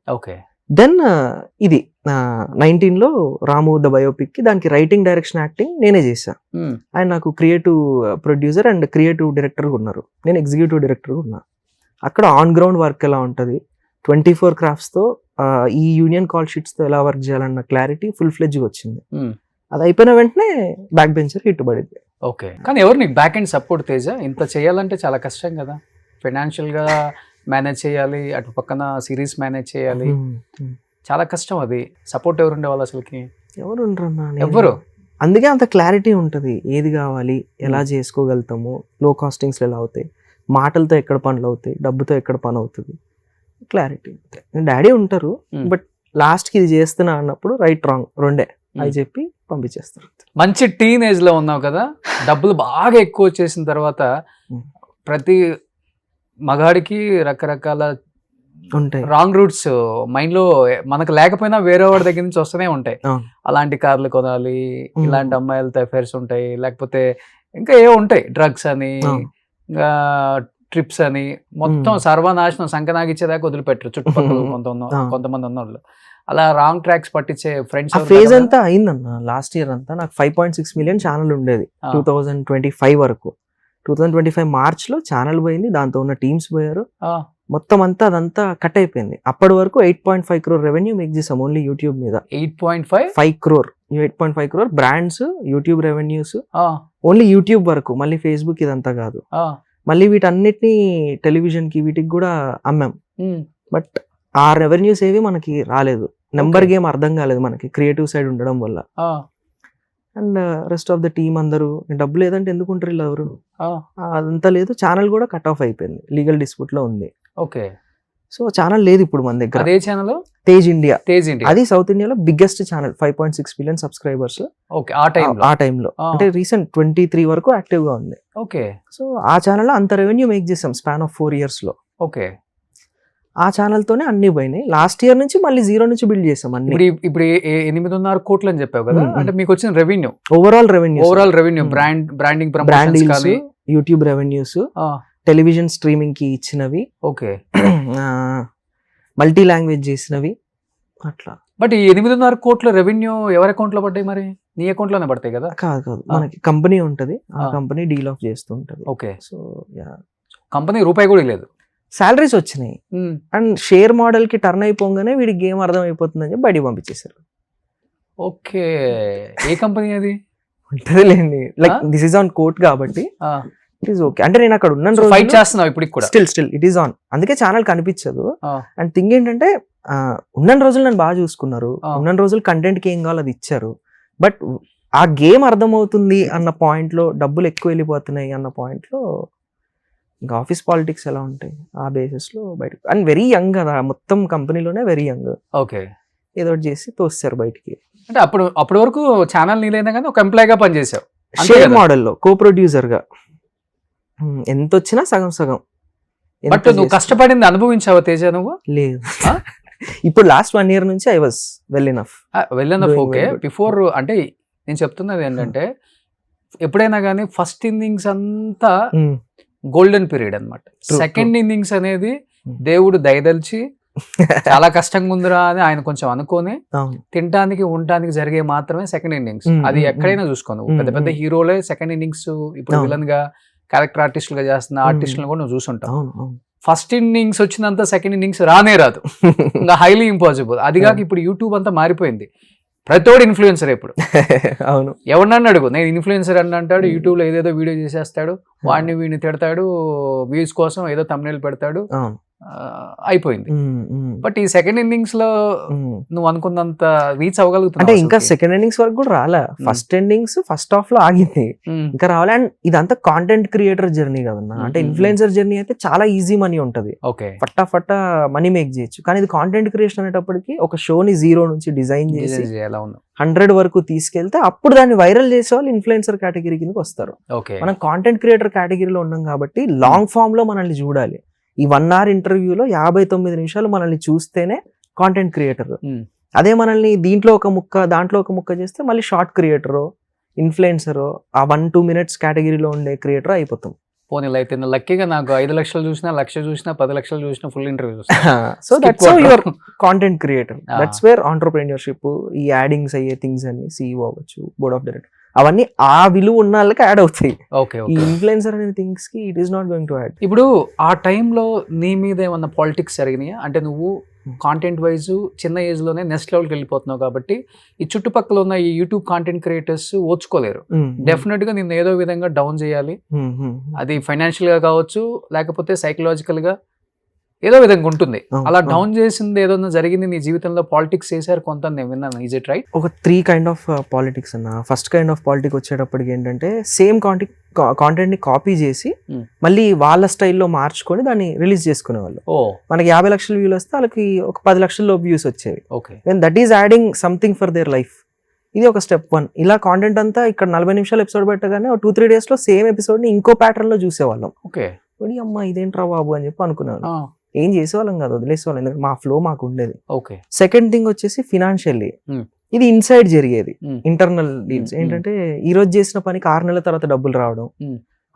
దెన్ ఇది 19 లో రాము ద బయోపిక్ కి దానికి రైటింగ్, డైరెక్షన్, యాక్టింగ్ నేనే చేశా. ఆయన నాకు creative producer and creative director ఉన్నారు, నేను ఎగ్జిక్యూటివ్ డైరెక్టర్ ఉన్నా. అక్కడ ఆన్ గ్రౌండ్ వర్క్ ఎలా ఉంటుంది, 24 crafts తో ఈ యూనియన్ కాల్ షీట్స్ తో ఎలా వర్క్ చేయాలన్న క్లారిటీ ఫుల్ ఫ్లెడ్జ్ వచ్చింది. అది అయిపోయిన వెంటనే బ్యాక్ బెంచర్ హిట్ పడింది. కానీ ఎవరు నీకు బ్యాక్ అండ్ సపోర్ట్? తేజ, ఇంత చేయాలంటే చాలా కష్టం కదా, ఫైనాన్షియల్ గా మేనేజ్ చేయాలి, అటు పక్కన సిరీస్ మేనేజ్ చేయాలి, చాలా కష్టం. అది సపోర్ట్ ఎవరు ఉండేవాళ్ళు అసలుకి? ఎవరు ఉండరన్నా, ఎవరు. అందుకే అంత క్లారిటీ ఉంటుంది, ఏది కావాలి, ఎలా చేసుకోగలుగుతాము, లో కాస్టింగ్స్ ఎలా అవుతాయి, మాటలతో ఎక్కడ పనులు అవుతాయి, డబ్బుతో ఎక్కడ పని అవుతుంది, క్లారిటీ. డాడీ ఉంటారు, బట్ లాస్ట్ కి ఇది చేస్తున్నా అన్నప్పుడు రైట్ రాంగ్ రెండే అది చెప్పి పంపించేస్తారు. మంచి టీనేజ్ లో ఉన్నావు కదా, డబ్బులు బాగా ఎక్కువ వచ్చేసిన తర్వాత ప్రతి మగాడికి రకరకాల ఉంటాయి రాంగ్ రూట్స్ మైండ్ లో మనకు లేకపోయినా వేరే వాడి దగ్గర నుంచి వస్తూనే ఉంటాయి. అలాంటి కార్లు కొనాలి, ఇలాంటి అమ్మాయిలతో అఫైర్స్ ఉంటాయి, లేకపోతే ఇంకా ఏ ఉంటాయి, డ్రగ్స్ అని, ఇంకా ట్రిప్స్ అని, మొత్తం సర్వనాశనం సంకనాగిచ్చేదాకా వదిలిపెట్టరు చుట్టుపక్కల కొంతమంది ఉన్నోళ్ళు. అలా రాంగ్ ట్రాక్స్ పట్టించే ఫ్రెండ్స్ ఫేజ్ అంతా అయిందన్న. లాస్ట్ ఇయర్ అంతా నాకు 5.6 million ఛానల్ ఉండేది 2025 వరకు. 2025 మార్చ్ లో ఛానల్ పోయింది, దాంతో ఉన్న టీమ్స్ పోయారు, మొత్తం అంతా అదంతా కట్ అయిపోయింది. అప్పటి వరకు 8.5 crore రెవెన్యూ మేక్ చేసాం ఓన్లీ యూట్యూబ్ మీద. 8.5 crore brands YouTube revenues only YouTube వరకు, మళ్ళీ ఫేస్బుక్ ఇదంతా కాదు. మళ్ళీ వీటన్నిటిని టెలివిజన్ కి వీటికి కూడా అమ్మాం, బట్ ఆ రెవెన్యూస్ ఏవి మనకి రాలేదు. నెంబర్ గేమ్ అర్థం కాలేదు మనకి క్రియేటివ్ సైడ్ ఉండడం వల్ల. And rest of the team అందరూ డబ్బు లేదంటే ఎందుకు ఉంటారు వీళ్ళు ఎవరు, అదంతా లేదు. ఛానల్ కూడా కట్ ఆఫ్ అయిపోయింది, లీగల్ డిస్ప్యూట్ లో ఉంది. ఓకే, సో ఛానల్ లేదు ఇప్పుడు మన దగ్గర. అదే ఛానల్ తేజ్ ఇండియా. అది సౌత్ ఇండియాలో biggest channel, 5.6 million subscribers. Okay, ఆ టైంలో అంటే రీసెంట్ 23 వరకు యాక్టివ్ గా ఉంది. ఓకే, సో ఆ ఛానల్ అంత రెవెన్యూ మేక్ చేసాం స్పాన్ ఆఫ్ 4 years లో. ఓకే, ఆ ఛానల్ తోనే అన్ని పోయినాయి. లాస్ట్ ఇయర్ నుంచి మళ్ళీ 0 నుంచి బిల్డ్ చేసాం అన్ని. ఇప్పుడు 8.5 కోట్లు అని చెప్పావు కదా, అంటే మీకు వచ్చిన revenue overall revenue branding YouTube revenues, television streaming కి ఇచ్చినవి, ఓకే, మల్టీ లాంగ్వేజ్ చేసినవి అట్లా. బట్ ఈ 8.5 కోట్ల రెవెన్యూ ఎవరి అకౌంట్ లో పడ్డాయి? మరి నీ అకౌంట్ లోనే పడతాయి కదా? కాదు, మనకి కంపెనీ ఉంటది, ఆ కంపెనీ డీల్ ఆఫ్ చేస్తూ ఉంటది. ఓకే, సో కంపెనీ రూపాయి కూడా లేదు, సాలరీస్ వచ్చినాయి. అండ్ షేర్ మోడల్ కి టర్న్ అయిపోగానే వీడికి గేమ్ అర్థం అయిపోతుందని చెప్పి బయటికి పంపించేశారు. ఓకే, ఏ కంపెనీ అది? ఉంటది లేండి, like this is on court కాబట్టి ఇట్ ఈస్ ఓకే. అంటే నేను అక్కడ ఉన్న రోజు ఫైట్ చేస్తున్నావు ఇప్పుడు కూడా, స్టిల్ ఇట్ ఈస్ ఆన్, అందుకే ఛానల్ కనిపించదు. అండ్ థింగ్ ఏంటంటే ఉన్న రోజులు నన్ను బాగా చూసుకున్నారు, ఉన్న రోజులు కంటెంట్ కి ఏం కావాలో అది ఇచ్చారు. బట్ ఆ గేమ్ అర్థమవుతుంది అన్న పాయింట్ లో, డబ్బులు ఎక్కువ వెళ్ళిపోతున్నాయి అన్న పాయింట్ లో, ఇంకా ఆఫీస్ పాలిటిక్స్ ఎలా ఉంటాయి ఆ బేసిస్ లో బయటకు. అండ్ వెరీ యంగ్ కదా, మొత్తం కంపెనీలోనే వెరీ యంగ్. ఓకే, ఏదో చేసి తోస్తారు బయటికి. అంటే అప్పటి వరకు ఛానల్ నీలైనా కానీ ఒక ఎంప్లాయ్ గా పనిచేసావు, షేర్ మోడల్లో కో ప్రొడ్యూసర్ గా. ఎంత వచ్చినా సగం సగం. బట్ నువ్వు కష్టపడింది అనుభవించావా తేజ నువ్వు? లేదు, ఇప్పుడు లాస్ట్ 1 year నుంచి I was well enough. Okay, before అంటే నేను చెప్తున్నది ఏంటంటే, ఎప్పుడైనా కానీ ఫస్ట్ ఇన్నింగ్స్ అంతా గోల్డెన్ పీరియడ్ అన్నమాట. సెకండ్ ఇన్నింగ్స్ అనేది దేవుడు దయదలిచి చాలా కష్టంగా ఉందిరా అని ఆయన కొంచెం అనుకొని తినడానికి ఉండటానికి జరిగే మాత్రమే సెకండ్ ఇన్నింగ్స్. అది ఎక్కడైనా చూసుకోను, పెద్ద పెద్ద హీరోలే సెకండ్ ఇన్నింగ్స్ ఇప్పుడు విలన్ గా క్యారెక్టర్ ఆర్టిస్టులుగా చేస్తున్న ఆర్టిస్టులను కూడా నువ్వు చూసుంటావు. ఫస్ట్ ఇన్నింగ్స్ వచ్చినంత సెకండ్ ఇన్నింగ్స్ రానే రాదు, ఇంకా హైలీ ఇంపాసిబుల్. అది కాక ఇప్పుడు యూట్యూబ్ అంతా మారిపోయింది, ప్రతోడు ఇన్ఫ్లుయెన్సర్ ఇప్పుడు. అవును, ఎవరినన్ను అడుగు, నేను ఇన్ఫ్లుయెన్సర్ అని అంటాడు, యూట్యూబ్ లో ఏదేదో వీడియో చేసేస్తాడు, వీడిని తిడతాడు, వ్యూస్ కోసం ఏదో thumbnail పెడతాడు, అయిపోయింది. బట్ ఈ సెకండ్ ఇన్నింగ్స్ లో నువ్వు అనుకున్నంత రీచ్ అవ్వగలుగుతున్నావు అంటే ఇంకా సెకండ్ ఇన్నింగ్స్ వరకు కూడా రాలే. ఫస్ట్ ఇన్నింగ్స్ ఫస్ట్ హాఫ్ లో ఆగింది, ఇంకా రావాలి. అండ్ ఇదంతా కాంటెంట్ క్రియేటర్ జర్నీ కదన్నా. అంటే ఇన్ఫ్లుయెన్సర్ జర్నీ అయితే చాలా ఈజీ మనీ ఉంటది, ఫట్టా మనీ మేక్ చేయొచ్చు. కానీ ఇది కాంటెంట్ క్రియేషన్ అనేటప్పటికి ఒక షోని 0 నుంచి డిజైన్ చేసి 100 వరకు తీసుకెళ్తే అప్పుడు దాన్ని వైరల్ చేసే వాళ్ళు ఇన్ఫ్లుయెన్సర్ కేటగిరీ కిందకి వస్తారు. మనం కాంటెంట్ క్రియేటర్ కేటగిరీలో ఉన్నాం కాబట్టి లాంగ్ ఫామ్ లో మనల్ని చూడాలి. ఈ 1 hour ఇంటర్వ్యూలో 59 నిమిషాలు మనల్ని చూస్తేనే కాంటెంట్ క్రియేటర్. అదే మనల్ని దీంట్లో ఒక ముక్క దాంట్లో ఒక ముక్క చేస్తే మళ్ళీ షార్ట్ క్రియేటరో ఇన్ఫ్లుయెన్సరో ఆ 1-2 minutes కేటగిరీలో ఉండే క్రియేటర్ అయిపోతాం. పోనీ అయితే లక్కీగా నాకు 5 లక్షలు చూసినా, 1 లక్ష చూసినా, 10 లక్షలు చూసినా ఫుల్ ఇంటర్వ్యూ చూస్తా. So that's how your content creator. That's where entrepreneurship, ఈ యాడింగ్స్ అయ్యే థింగ్స్ అన్ని, CEO అవ్వచ్చు, బోర్డ్ ఆఫ్ డైరెక్టర్, అవన్నీ ఆ విలువ ఉన్న వాళ్ళకి యాడ్ అవుతాయి. ఈ ఇన్ఫ్లుయెన్సర్ అనే థింగ్స్ కి it is not going to add. ఇప్పుడు ఆ టైంలో నీ మీద ఏమన్నా పాలిటిక్స్ జరిగినాయా? అంటే నువ్వు కాంటెంట్ వైజ్ చిన్న ఏజ్ లోనే నెక్స్ట్ లెవెల్కి వెళ్ళిపోతున్నావు కాబట్టి ఈ చుట్టుపక్కల ఉన్న ఈ యూట్యూబ్ కాంటెంట్ క్రియేటర్స్ ఓర్చుకోలేరు. డెఫినెట్ గా నిన్ను ఏదో విధంగా డౌన్ చేయాలి, అది ఫైనాన్షియల్ గా కావచ్చు, లేకపోతే సైకలాజికల్ గా ఏదో విధంగా ఉంటుంది. అవును, అలా అవును. డౌన్ చేసింది ఏదైనా జరిగింది నీ జీవితంలో? పాలిటిక్స్ చేశారు కొంత, నేను విన్నాను. Is it right? ఒక 3 కైండ్ ఆఫ్ పాలిటిక్స్ అన్న. ఫస్ట్ కైండ్ ఆఫ్ పాలిటిక్ వచ్చేటప్పటికి ఏంటంటే సేమ్ కాంటెంట్ని కాపీ చేసి మళ్ళీ వాళ్ళ స్టైల్లో మార్చుకొని దాన్ని రిలీజ్ చేసుకునేవాళ్ళు. మనకి 50 లక్షల వ్యూలు వస్తే వాళ్ళకి ఒక 10 లక్షల వ్యూస్ వచ్చేవి. Okay. When that is adding something for their life. ఇది ఒక స్టెప్ 1. ఇలా కాంటెంట్ అంతా ఇక్కడ 40 నిమిషాలు ఎపిసోడ్ పెట్టగానే 2-3 డేస్లో సేమ్ ఎపిసోడ్ని ఇంకో ప్యాటర్న్లో చూసేవాళ్ళం. ఓకే. అమ్మ ఇదేంట్రా బాబు అని చెప్పి అనుకున్నాను. ఏం చేసేవాళ్ళం కాదు, వదిలేసేవాళ్ళం, ఎందుకంటే మా ఫ్లో మాకు ఉండేది. ఓకే. సెకండ్ థింగ్ వచ్చేసి ఫినాన్షియల్లీ ఇది ఇన్సైడ్ జరిగేది. ఇంటర్నల్ డీల్స్ ఏంటంటే ఈ రోజు చేసిన పనికి 6 నెలల తర్వాత డబ్బులు రావడం,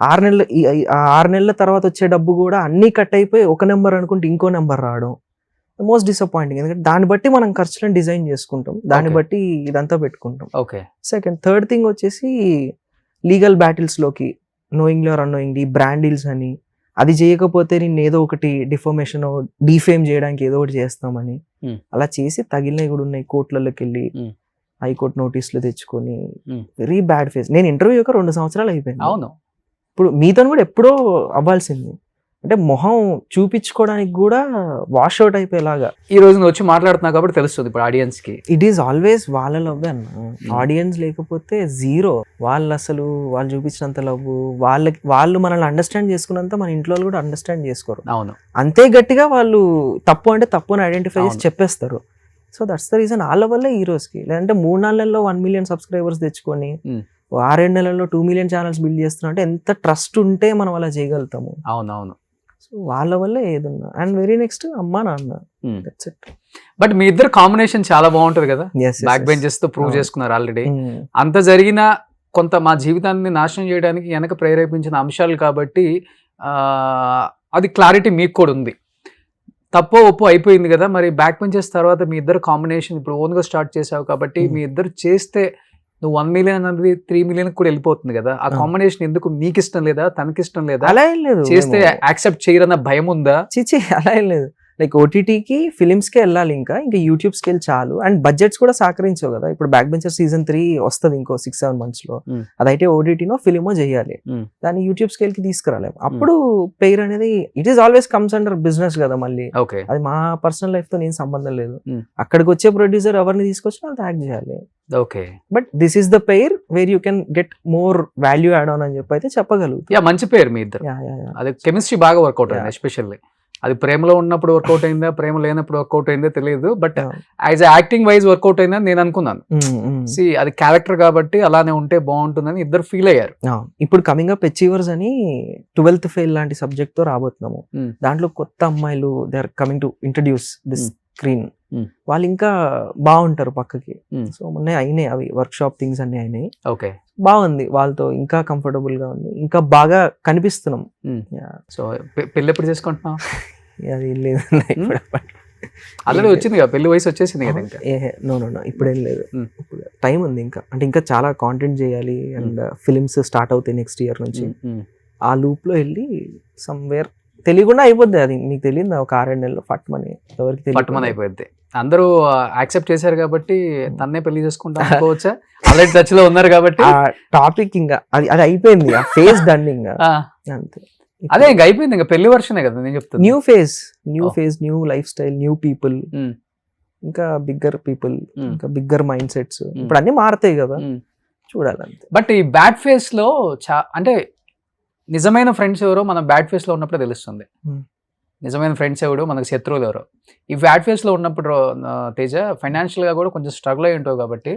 6 నెలల తర్వాత వచ్చే డబ్బు కూడా అన్ని కట్ అయిపోయి ఒక నెంబర్ అనుకుంటే ఇంకో నెంబర్ రావడం మోస్ట్ డిసప్పాయింటింగ్. ఎందుకంటే దాన్ని బట్టి మనం ఖర్చులను డిజైన్ చేసుకుంటాం, దాన్ని బట్టి ఇదంతా పెట్టుకుంటాం. ఓకే. థర్డ్ థింగ్ వచ్చేసి లీగల్ బ్యాటిల్స్లోకి knowingly or unknowingly brand deals అని, అది చేయకపోతే నేను ఏదో ఒకటి డిఫర్మేషన్ డిఫేమ్ చేయడానికి ఏదో ఒకటి చేస్తామని అలా చేసి తగిలినవి కూడా ఉన్నాయి. కోర్టులలోకి వెళ్ళి హైకోర్టు నోటీసులు తెచ్చుకొని వెరీ బ్యాడ్ ఫేస్. నేను ఇంటర్వ్యూ 2 సంవత్సరాలు అయిపోయింది. అవును. ఇప్పుడు మీతో కూడా ఎప్పుడో అవ్వాల్సింది, అంటే మొహం చూపించుకోవడానికి కూడా వాష్ అవుట్ అయిపోయేలాగా. ఈ రోజు నువ్వు వచ్చి మాట్లాడుతున్నావు కాబట్టి తెలుస్తుంది ఇప్పుడు ఆడియన్స్ కి. ఇట్ ఈస్ ఆల్వేస్ వాళ్ళ లవ్ అన్న. ఆడియన్స్ లేకపోతే జీరో. వాళ్ళు చూపించినంత లవ్, వాళ్ళు మనల్ని అండర్స్టాండ్ చేసుకున్నంత మన ఇంట్లో వాళ్ళు కూడా అండర్స్టాండ్ చేసుకోరు. అవును. అంతే గట్టిగా వాళ్ళు తప్పు అంటే తప్పు అని ఐడెంటిఫై చేసి చెప్పేస్తారు. So that's the reason. వాళ్ళ వల్లే ఈ రోజుకి, లేదంటే 3-4 నెలల్లో 1 మిలియన్ సబ్స్క్రైబర్స్ తెచ్చుకొని 6-7 నెలల్లో 2 మిలియన్ ఛానల్స్ బిల్డ్ చేస్తున్నా అంటే ఎంత ట్రస్ట్ ఉంటే మనం అలా చేయగలుగుతాము. అవునవును. సో వాళ్ళ వల్లే ఏదన్నా. అండ్ వెరీ నెక్స్ట్ అమ్మా నాన్న. That's it. బట్ మీ ఇద్దరు కాంబినేషన్ చాలా బాగుంటది కదా. బ్యాక్ బెంచెస్ తో ప్రూవ్ చేసుకున్నారు ఆల్రెడీ. అంత జరిగిన కొంత మా జీవితాన్ని నాశనం చేయడానికి వెనక ప్రేరేపించిన అంశాలు కాబట్టి అది క్లారిటీ మీకు కూడా ఉంది. తప్పో ఒప్పు అయిపోయింది కదా. మరి బ్యాక్ బెంచెస్ తర్వాత మీ ఇద్దరు కాంబినేషన్ ఇప్పుడు ఓన్ గా స్టార్ట్ చేసావు కాబట్టి మీ ఇద్దరు చేస్తే నువ్వు 1 మిలియన్ అనేది 3 మిలియన్ కూడా వెళ్ళిపోతుంది కదా. ఆ కాంబినేషన్ ఎందుకు మీకు ఇష్టం లేదా, తనకి ఇష్టం లేదా? అలా ఏం లేదు. చేస్తే యాక్సెప్ట్ చేయరన్న భయం ఉందా? చిచి అలా ఏం లేదు. లైక్ ఓటీటీకి ఫిలిమ్స్కి వెళ్ళాలి, ఇంకా యూట్యూబ్స్కి వెళ్ళి చాలు. అండ్ బడ్జెట్స్ కూడా సహకరించవు కదా. ఇప్పుడు బ్యాక్ బెంచర్ సీజన్ 3 వస్తుంది ఇంకో 6-7 months లో. అదైతే ఓటీటీనో ఫిలిమో చేయాలి, దాన్ని యూట్యూబ్స్కి వెళ్ళి తీసుకురాలేము. అప్పుడు పెయిర్ అనేది it is always comes under business కదా. మళ్ళీ అది మా పర్సనల్ లైఫ్ తో నేను సంబంధం లేదు. అక్కడికి వచ్చే ప్రొడ్యూసర్ ఎవరిని తీసుకొచ్చినా వాళ్ళతో యాక్ట్ చేయాలి. Okay. But this is the pair where you can get more value add on అని చెప్పి అయితే చెప్పగలుగుతా. మంచి పేరు మీ ఇద్దరు. అది కెమిస్ట్రీ బాగా వర్కౌట్ అయింది. ఎస్పెషల్లీ అది ప్రేమలో ఉన్నప్పుడు వర్కౌట్ అయిందా, ప్రేమ లేనప్పుడు వర్కౌట్ అయిందో తెలియదు. But as acting wise work out అయిందని నేను అనుకున్నాను. అది క్యారెక్టర్ కాబట్టి అలానే ఉంటే బాగుంటుందని ఇద్దరు ఫీల్ అయ్యారు. ఇప్పుడు కమింగ్ అప్ అచీవర్స్ అని 12th ఫెయిల్ లాంటి సబ్జెక్ట్ తో రాబోతున్నాము. దాంట్లో కొత్త అమ్మాయిలు they are coming to introduce this screen. వాళ్ళు ఇంకా బాగుంటారు పక్కకి. సో మొన్న అయినాయి అవి వర్క్ షాప్ థింగ్స్ అన్ని అయినాయి. ఓకే, బాగుంది. వాళ్ళతో ఇంకా కంఫర్టబుల్ గా ఉంది, ఇంకా బాగా కనిపిస్తున్నాం. సో పెళ్లి ఎప్పుడు చేసుకుంటున్నాం? అది లేదు, ఆల్రెడీ వచ్చింది కదా, పెళ్లి వయసు వచ్చేసింది కదా. ఇంకా నో ఇప్పుడేం లేదు, ఇప్పుడు టైం ఉంది ఇంకా. అంటే ఇంకా చాలా కాంటెంట్ చేయాలి అండ్ ఫిలిమ్స్ స్టార్ట్ అవుతాయి నెక్స్ట్ ఇయర్ నుంచి. ఆ లూప్ లో వెళ్ళి సమ్వేర్ తెలియకుండా అయిపోద్ది. అది మీకు తెలియదు, ఒక 6-7 నెలలు ఫట్మని ఎవరికి ఫట్మని అయిపోద్ది. అందరూ యాక్సెప్ట్ చేశారు కాబట్టి తన్నే పెళ్లి చేసుకుంటా అనుకోవచ్చా? ఆల్రెడీ టచ్ లో ఉన్నారు కాబట్టి టాపిక్ ఇంకా అది అయిపోయింది, ఆ ఫేజ్ డన్ ఇంకా అంతే. అదే ఇంకా అయిపోయింది, ఇంకా పెళ్లి వర్షనే కదా నేను చెప్తాను. New phase, new life style, new people, ఇంకా బిగ్గర్ పీపుల్, ఇంకా బిగ్గర్ మైండ్ సెట్స్. ఇప్పుడు అన్ని మారుతాయి కదా, చూడాలంతే. బట్ ఈ బ్యాడ్ ఫేస్ లో అంటే నిజమైన ఫ్రెండ్స్ ఎవరో మనం బ్యాడ్ ఫేస్ లో ఉన్నప్పుడే తెలుస్తుంది. నిజమైన ఫ్రెండ్స్ ఎవరు, మనకు శత్రువులు ఎవరో. ఈ బ్యాడ్ ఫేస్ లో ఉన్నప్పుడు తేజ ఫైనాన్షియల్ గా కూడా కొంచెం స్ట్రగుల్ అయి ఉంటావు కాబట్టి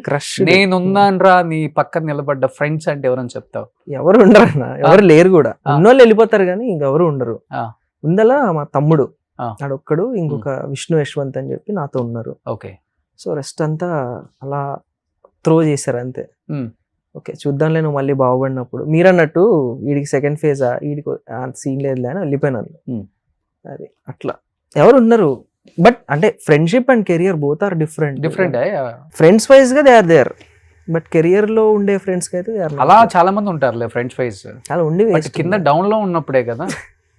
నేనున్నానరా నీ పక్కన నిలబడ్డ ఫ్రెండ్స్ అంటే ఎవరని చెప్తావు? ఎవరు ఉండరు అన్న, ఎవరు లేరు కూడా. ఉన్నోళ్ళు వెళ్ళిపోతారు కానీ ఇంకెవరు ఉండరు. ఉందలా మా తమ్ముడు ఆడొక్కడు, ఇంకొక విష్ణు యశ్వంత్ అని చెప్పి నాతో ఉన్నారు. ఓకే. సో రెస్ట్ అంతా అలా త్రో చేశారు అంతే. ఓకే చూద్దాంలే, నువ్వు మళ్ళీ బాగుపడినప్పుడు. మీరు అన్నట్టు వీడికి సెకండ్ ఫేజా, వీడికి సీన్ లేదులే అని వెళ్ళిపోయినాను. అది అట్లా ఎవరు ఉన్నారు. బట్ అంటే friendship and career both are different. Friends wise గా they are there, but career లో ఉండే ఫ్రెండ్స్ కి అయితే అలా చాలా మంది ఉంటారులే ఫ్రెండ్స్ వైజ్. అలా ఉండి కింద డౌన్ లో ఉన్నప్పుడే కదా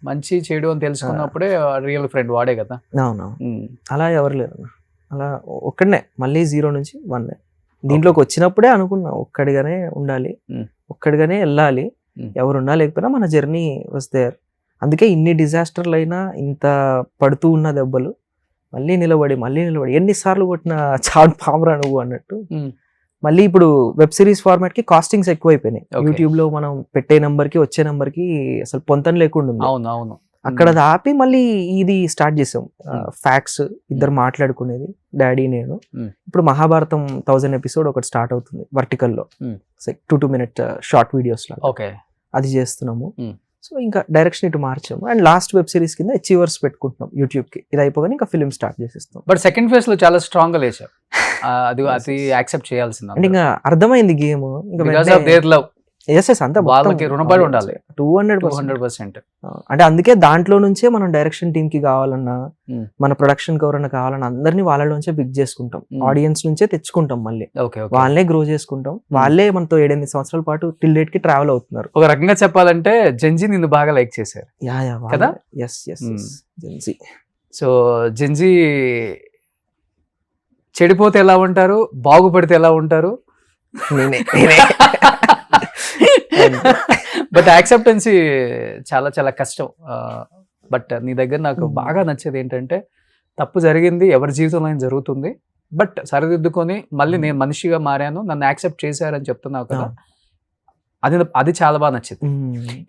మంచి చెడు అని తెలుసుకున్నప్పుడే రియల్ ఫ్రెండ్ వాడే కదా. అవునవును, అలా ఎవరు లేరు. అలా ఒక్కడనే మళ్ళీ 0 నుంచి 1. దీంట్లోకి వచ్చినప్పుడే అనుకున్నా ఒక్కడిగానే ఉండాలి, ఒక్కడిగానే వెళ్ళాలి. ఎవరున్నా లేకపోయినా మన జర్నీ వాస్ దేర్. అందుకే ఇన్ని డిజాస్టర్లు అయినా ఇంత పడుతూ ఉన్న దెబ్బలు మళ్ళీ నిలబడి ఎన్నిసార్లు కొట్టిన చాడు పామురా నువ్వు అన్నట్టు. మళ్ళీ ఇప్పుడు వెబ్ సిరీస్ ఫార్మాట్ కి కాస్టింగ్స్ ఎక్కువైపోయినాయి. యూట్యూబ్ లో మనం పెట్టే నంబర్ కి వచ్చే నంబర్ కి అసలు పొంతన లేకుండా ఉంది. అవును. అక్కడ ఆపి మళ్ళీ ఇది స్టార్ట్ చేసాం. ఫ్యాక్ట్స్ ఇద్దరు మాట్లాడుకునేది, డాడీ నేను. ఇప్పుడు మహాభారతం 1000 ఎపిసోడ్ ఒకటి స్టార్ట్ అవుతుంది వర్టికల్లో, 2 minute షార్ట్ వీడియోస్ లో. అది చేస్తున్నాము. సో ఇంకా డైరెక్షన్ ఇటు మార్చాము. అండ్ లాస్ట్ వెబ్ సిరీస్ కింద అచీవర్స్ పెట్టుకుంటున్నాం యూట్యూబ్ కి. ఇది అయిపోగానే ఇంకా ఫిల్మ్ స్టార్ట్ చేసేస్తాం. బట్ సెకండ్ ఫేజ్ లో చాలా స్ట్రాంగ్ గా లేచారు. అది యాక్సెప్ట్ చేయాల్సింది. అంటే ఇంకా అర్థమైంది గేమ్. ఇంకా అంతా వాళ్ళకి రుణపడి ఉండాలి 200%. అంటే అందుకే దాంట్లో నుంచే మనం డైరెక్షన్ టీమ్ కి కావాలన్నా, మన ప్రొడక్షన్ కి ఎవరన్నా కావాలన్నా అందరినీ వాళ్ళలోంచే పిక్ చేసుకుంటాం. ఆడియన్స్ నుంచే తెచ్చుకుంటాం. మళ్ళీ వాళ్ళనే గ్రో చేసుకుంటాం. వాళ్ళే మనతో 7-8 సంవత్సరాల పాటు టిల్ డేట్ కి ట్రావెల్ అవుతున్నారు. ఒక రకంగా చెప్పాలంటే జెన్జీ నిన్ను బాగా లైక్ చేశారు కదా. జెన్జీ. సో జెన్జీ చెడిపోతే ఎలా ఉంటారు, బాగుపడితే ఎలా ఉంటారు? బట్ యాక్సెప్టెన్సీ చాలా చాలా కష్టం. బట్ నీ దగ్గర నాకు బాగా నచ్చేది ఏంటంటే, తప్పు జరిగింది, ఎవరి జీవితంలో జరుగుతుంది, బట్ సరిదిద్దుకొని మళ్ళీ నేను మనిషిగా మారాను, నన్ను యాక్సెప్ట్ చేశారని చెప్తున్నావు కదా. అది చాలా బాగా నచ్చింది.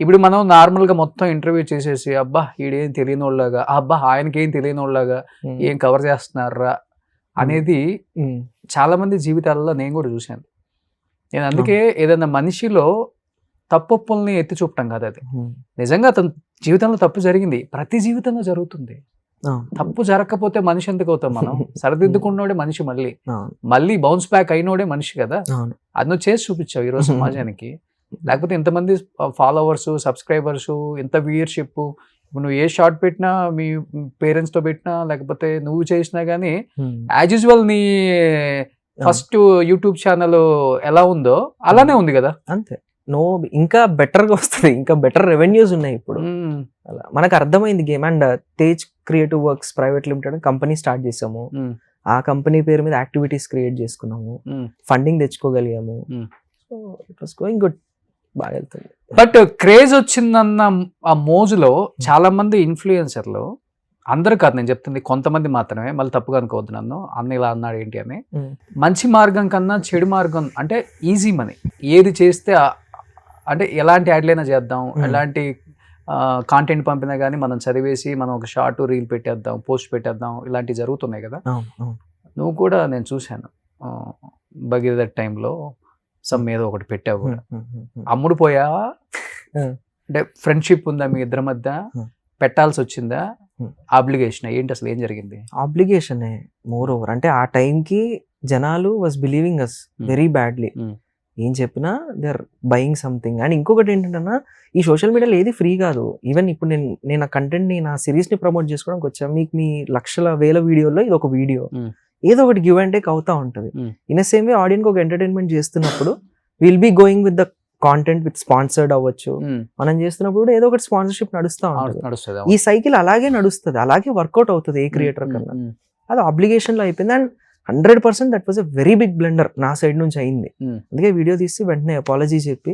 ఇప్పుడు మనం నార్మల్ గా మొత్తం ఇంటర్వ్యూ చేసేసి అబ్బా ఈడేం తెలియని వాళ్ళగా, అబ్బా ఆయనకేం తెలియని వాళ్ళగా ఏం కవర్ చేస్తున్నారా అనేది చాలా మంది జీవితాలలో నేను కూడా చూశాను. నేను అందుకే ఏదైనా మనిషిలో తప్పుల్ని ఎత్తి చూపటం కాదు, అది నిజంగా అతని జీవితంలో తప్పు జరిగింది, ప్రతి జీవితంలో జరుగుతుంది. తప్పు జరగకపోతే మనిషి ఎందుకు అవుతాం మనం? సరిదిద్దుకున్నోడే మనిషి, మళ్ళీ బౌన్స్ బ్యాక్ అయినోడే మనిషి కదా. అది నువ్వు చేసి చూపించావు ఈరోజు సమాజానికి. లేకపోతే ఇంతమంది ఫాలోవర్స్, సబ్స్క్రైబర్స్, ఇంత వ్యూయర్షిప్. నువ్వు ఏ షార్ట్ పెట్టినా, మీ పేరెంట్స్ తో పెట్టినా, లేకపోతే నువ్వు చేసినా గానీ యాజ్ యూజువల్ నీ ఫస్ట్ యూట్యూబ్ ఛానల్ ఎలా ఉందో అలానే ఉంది కదా. అంతే. ఇంకా బెటర్ గా వస్తుంది, ఇంకా బెటర్ రెవెన్యూస్ ఉన్నాయి ఇప్పుడు. అలా మనకు అర్థమైంది game. And Tej creative works private limited company start చేసాము. ఆ కంపెనీ పేరు మీద యాక్టివిటీస్ క్రియేట్ చేసుకున్నాము, ఫండింగ్ తెచ్చుకోగలిగాము. So it was going good, బాగా వెళ్తుంది. బట్ క్రేజ్ వచ్చిందన్న ఆ మోజులో చాలా మంది ఇన్ఫ్లుయెన్సర్లు, అందరూ కాదు నేను చెప్తుంది, కొంతమంది మాత్రమే, మళ్ళీ తప్పుగా అనుకోవద్దు నన్ను, అన్న ఇలా అన్నాడు ఏంటి అని. మంచి మార్గం కన్నా చెడు మార్గం అంటే ఈజీ మనీ, ఏది చేస్తే అంటే ఎలాంటి యాడ్లైనా చేద్దాం, ఎలాంటి కాంటెంట్ పంపినా కానీ మనం చదివేసి మనం ఒక షార్ట్ రీల్ పెట్టేద్దాం, పోస్ట్ పెట్టేద్దాం, ఇలాంటివి జరుగుతున్నాయి కదా. నువ్వు కూడా నేను చూశాను భగీరథ టైంలో సమ్ ఏదో ఒకటి పెట్టావు, అమ్ముడు పోయావా? అంటే ఫ్రెండ్షిప్ ఉందా మీ ఇద్దరి మధ్య? పెట్టాల్సి వచ్చిందా? ఆబ్లిగేషన్ ఏంటి, అసలు ఏం జరిగింది? Obligation moreover. అంటే ఆ టైంకి జనాలు was believing us very badly. ఏం చెప్పినా they are buying something. And ఇంకొకటి ఏంటంటే, ఈ సోషల్ మీడియాలో ఏది ఫ్రీ కాదు. ఈవెన్ ఇప్పుడు నేను ఆ కంటెంట్ని, నా సిరీస్ని ప్రమోట్ చేసుకోవడానికి వచ్చా, మీకు మీ లక్షల వేల వీడియోలో ఇది ఒక వీడియో, ఏదో ఒకటి గివ్ అండ్ టేక్ అవుతా ఉంటుంది. In a same way audience ఒక ఎంటర్టైన్మెంట్ చేస్తున్నప్పుడు will be going with the content with sponsored అవ్వచ్చు. మనం చేస్తున్నప్పుడు ఏదో ఒకటి స్పాన్సర్షిప్ నడుస్తూ ఉంటుంది. ఈ సైకిల్ అలాగే నడుస్తుంది, అలాగే వర్కౌట్ అవుతుంది ఏ క్రియేటర్ కన్నా. అది ఆబ్లిగేషన్ లో అయిపోయింది. And 100% that was a very big blunder నా సైడ్ నుంచి అయింది. అందుకే వీడియో తీసి వెంటనే అపాలజీ చెప్పి,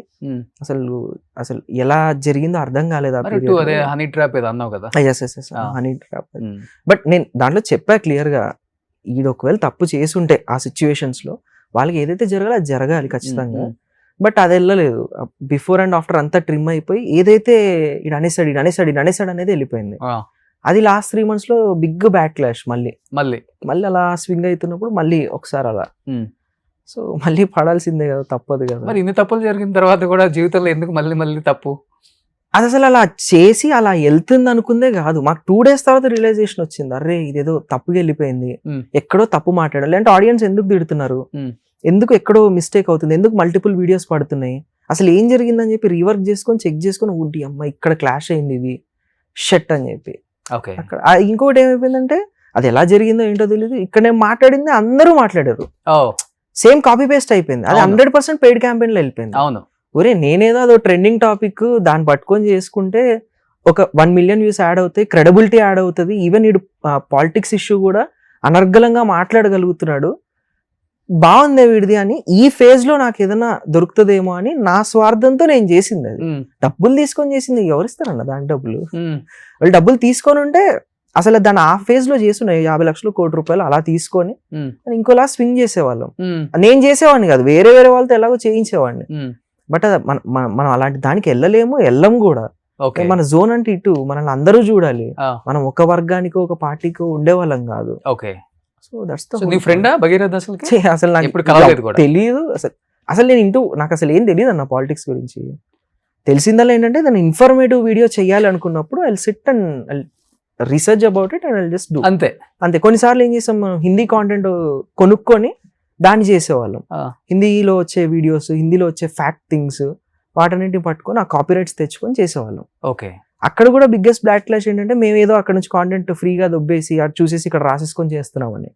అసలు ఎలా జరిగిందో అర్థం కాలేదు. Honey trap honey trap. But నేను దాంట్లో చెప్పా క్లియర్ గా, ఈడు ఒకవేళ తప్పు చేసి ఉంటే ఆ సిచ్యువేషన్స్ లో వాళ్ళకి ఏదైతే జరగాలో అది జరగాలి ఖచ్చితంగా. బట్ అది వెళ్ళలేదు. బిఫోర్ అండ్ ఆఫ్టర్ అంతా ట్రిమ్ అయిపోయి ఏదైతే ఇడు అనేసాడు అనేది వెళ్ళిపోయింది. అది లాస్ట్ 3 months లో బిగ్ బ్యాక్ క్లాష్. మళ్ళీ అలా స్వింగ్ అవుతున్నప్పుడు మళ్ళీ ఒకసారి అలా, సో మళ్ళీ పడాల్సిందే కదా, తప్పదు కదా. మరి ఇన్ని తప్పులు జరిగిన తర్వాత కూడా జీవితంలో ఎందుకు మళ్ళీ తప్పు? అది అసలు అలా చేసి అలా వెళ్తుంది అనుకుందే కాదు, మాకు 2 days తర్వాత రియలైజేషన్ వచ్చింది, అరే ఇదేదో తప్పుగా వెళ్ళిపోయింది, ఎక్కడో తప్పు మాట్లాడాలి. అంటే ఆడియన్స్ ఎందుకు తిడుతున్నారు, ఎందుకు ఎక్కడో మిస్టేక్ అవుతుంది, ఎందుకు మల్టిపుల్ వీడియోస్ పడుతున్నాయి, అసలు ఏం జరిగిందని చెప్పి రీవర్క్ చేసుకొని చెక్ చేసుకొని, ఊడి అమ్మ ఇక్కడ క్లాష్ అయింది, ఇది షట్ అని చెప్పి. అక్కడ ఇంకొకటి ఏమైపోయిందంటే, అది ఎలా జరిగిందో ఏంటో తెలియదు, ఇక్కడ నేను మాట్లాడింది అందరూ మాట్లాడారు, సేమ్ కాపీ పేస్ట్ అయిపోయింది. అది 100% పెయిడ్ క్యాంపెయిన్ లో వెళ్ళిపోయింది. అవును, ఒరే నేనేదో అదో ట్రెండింగ్ టాపిక్ దాన్ని పట్టుకొని చేసుకుంటే ఒక 1 million వ్యూస్ యాడ్ అవుతాయి, క్రెడిబిలిటీ యాడ్ అవుతుంది, ఈవెన్ ఇడు పాలిటిక్స్ ఇష్యూ కూడా అనర్గళంగా మాట్లాడగలుగుతున్నాడు, బాగుందే వీడిది అని ఈ ఫేజ్ లో నాకు ఏదైనా దొరుకుతుందేమో అని నా స్వార్థంతో నేను చేసింది అది. డబ్బులు తీసుకొని చేసింది, ఎవరిస్తారన్న దాని డబ్బులు? వాళ్ళు డబ్బులు తీసుకొని ఉంటే అసలు దాన్ని ఆ ఫేజ్ లో చేస్తున్నాయి 50 లక్షలు ₹1 కోటి అలా తీసుకొని ఇంకోలా స్వింగ్ చేసేవాళ్ళం. నేను చేసేవాడిని కాదు, వేరే వాళ్ళతో ఎలాగో చేయించేవాడిని. బట్ మనం అలాంటి దానికి వెళ్ళం కూడా. మన జోన్ అంటే ఇటు మనల్ని అందరూ చూడాలి, మనం ఒక వర్గానికో ఒక పార్టీకో ఉండేవాళ్ళం కాదు. So that's the friend Bhagirath అసలు నాకు తెలియదు. అసలు నేను నాకు అసలు ఏం తెలియదు అన్న పాలిటిక్స్ గురించి. తెలిసిందల్లా ఏంటంటే దాన్ని ఇన్ఫర్మేటివ్ వీడియో చేయాలి అనుకున్నప్పుడు I SIT and research about it and I just do. అంతే. కొన్నిసార్లు ఏం చేసాం, మనం హిందీ కాంటెంట్ కొనుక్కొని దాన్ని చేసేవాళ్ళం. హిందీలో వచ్చే వీడియోస్, హిందీలో వచ్చే ఫ్యాక్ట్ థింగ్స్ వాటన్నిటిని పట్టుకొని ఆ కాపీరైట్స్ తెచ్చుకొని చేసేవాళ్ళం. అక్కడ కూడా బిగ్గెస్ట్ బ్లాక్ క్లాష్ ఏంటంటే మేము ఏదో అక్కడ నుంచి కాంటెంట్ ఫ్రీగా దొబ్బేసి అటు చూసేసి ఇక్కడ రాసేసుకొని చేస్తున్నామని.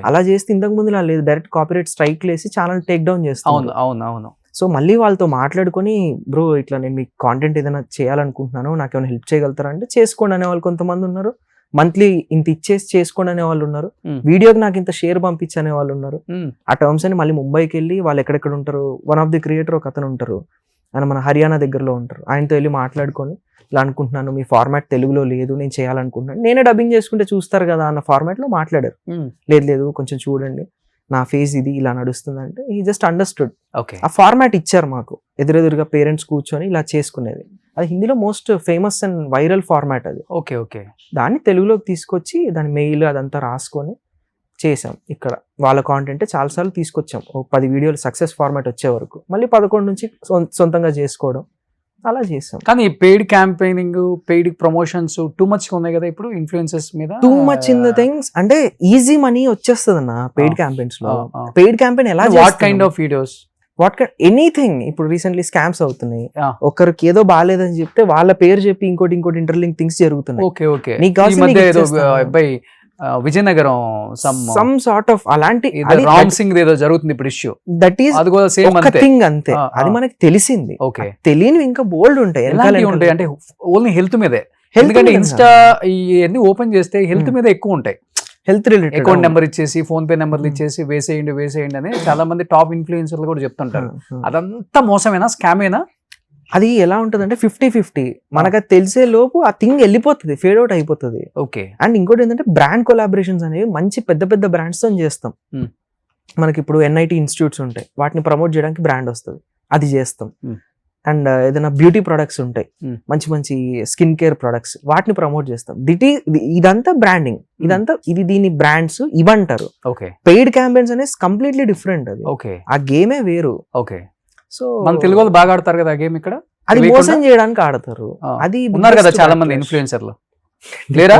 అలా చేస్తే ఇంతకు ముందు లేదు, డైరెక్ట్ కాపీరైట్ స్ట్రైక్ లేసి ఛానల్ టేక్ డౌన్ చేస్తాం. సో మళ్ళీ వాళ్ళతో మాట్లాడుకొని, బ్రో ఇట్లా నేను మీకు కాంటెంట్ ఏదైనా చేయాలనుకుంటున్నాను, నాకు ఏమైనా హెల్ప్ చేయగలుగుతారా అంటే చేసుకోండి అనే వాళ్ళు కొంతమంది ఉన్నారు. మంత్లీ ఇంత ఇచ్చేసి చేసుకోండి అనే వాళ్ళు ఉన్నారు. వీడియోకి నాకు ఇంత షేర్ పంపించి అనే వాళ్ళు ఉన్నారు. ఆ టర్మ్స్ అని మళ్ళీ ముంబైకి వెళ్ళి వాళ్ళు ఎక్కడెక్కడ ఉంటారు, వన్ ఆఫ్ ది క్రియేటర్ ఒక అతను ఉంటారు, ఆయన మన హర్యానా దగ్గరలో ఉంటారు, ఆయనతో వెళ్ళి మాట్లాడుకొని ఇలా అనుకుంటున్నాను, మీ ఫార్మాట్ తెలుగులో లేదు, నేను చేయాలనుకుంటున్నాను, నేనే డబ్బింగ్ చేసుకుంటే చూస్తారు కదా అన్న ఫార్మాట్ లో మాట్లాడారు. లేదు కొంచెం చూడండి, నా ఫేజ్ ఇది ఇలా నడుస్తుంది అంటే హీ జస్ట్ అండర్స్టూడ్. ఆ ఫార్మాట్ ఇచ్చారు మాకు, ఎదురెదురుగా పేరెంట్స్ కూర్చొని ఇలా చేసుకునేది. అది హిందీలో most famous and viral format అది. దాన్ని తెలుగులోకి తీసుకొచ్చి దాని మెయిల్ అదంతా రాసుకొని చేసాం. ఇక్కడ వాళ్ళ కాంటెంట్ చాలాసార్లు తీసుకొచ్చాం, 10 వీడియోలు సక్సెస్ ఫార్మాట్ వచ్చే వరకు, మళ్ళీ 11 నుంచి సొంతంగా చేసుకోవడం అలా చేసాం. కానీ paid campaigning, paid promotions too much ఉన్నాయి కదా ఇప్పుడు ఇన్ఫ్లుయెన్సర్స్ మీద. Too much in the things అంటే ఈజీ మనీ వచ్చేస్తుంది అన్న పెయిడ్ క్యాంపెయిన్స్ లో. పెయిడ్ క్యాంపెయిన్ ఎలా, what kind of videos, anything. ఇప్పుడు రీసెంట్లీ స్కామ్స్ అవుతున్నాయి, ఒకరికి ఏదో బాగాలేదని చెప్తే వాళ్ళ పేరు చెప్పి ఇంకోటి ఇంటర్లింక్ థింగ్స్ జరుగుతున్నాయి. విజయనగరం సమ్ సార్ట్ ఆఫ్ అలాంటి రామ్ సింగ్ ఏదో జరుగుతుంది ఇప్పుడు ఇష్యూ, దట్ ఈస్ ఒక థింగ్ అంతే. అది మనకి తెలిసింది, తెలియనివి ఇంకా బోల్డ్ ఉంటాయి అంటే ఓన్లీ హెల్త్ మీదే. ఎందుకంటే ఇన్స్టా ఇవన్నీ ఓపెన్ చేస్తే హెల్త్ మీద ఎక్కువ ఉంటాయి. హెల్త్ రిలేటెడ్ అకౌంట్ నెంబర్ ఇచ్చేసి, ఫోన్ పే నెంబర్లు ఇచ్చేసి వేసేయండి అని చాలా మంది టాప్ ఇన్ఫ్లుయెన్సర్లు కూడా చెప్తుంటారు. అదంతా మోసమేనా, స్కామేనా? అది ఎలా ఉంటుంది అంటే 50-50. మనకు అది తెలిసే లోపు ఆ థింగ్ వెళ్ళిపోతుంది, ఫేడ్ అవుట్ అయిపోతుంది. అండ్ ఇంకోటి ఏంటంటే బ్రాండ్ కొలాబరేషన్స్ అనేవి మంచి పెద్ద పెద్ద బ్రాండ్స్ తో చేస్తాం. మనకి ఇప్పుడు NIT ఇన్స్టిట్యూట్స్ ఉంటాయి, వాటిని ప్రమోట్ చేయడానికి బ్రాండ్ వస్తుంది, అది చేస్తాం. అండ్ ఏదైనా బ్యూటీ ప్రొడక్ట్స్ ఉంటాయి, మంచి స్కిన్ కేర్ ప్రొడక్ట్స్, వాటిని ప్రమోట్ చేస్తాం. ఇదంతా బ్రాండింగ్, ఇది దీని బ్రాండ్స్ ఇవంటారు. పెయిడ్ క్యాంపెయిన్స్ అనేది కంప్లీట్లీ డిఫరెంట్. అది ఆ గేమే వేరు. సో మన తెలుగు వాళ్ళు బాగా ఆడతారు కదా గేమ్ ఇక్కడ, అది మోసం చేయడానికి ఆడతారు. అది ఉన్నారు కదా చాలా మంది ఇన్ఫ్లుయెన్సర్లు, లేరా?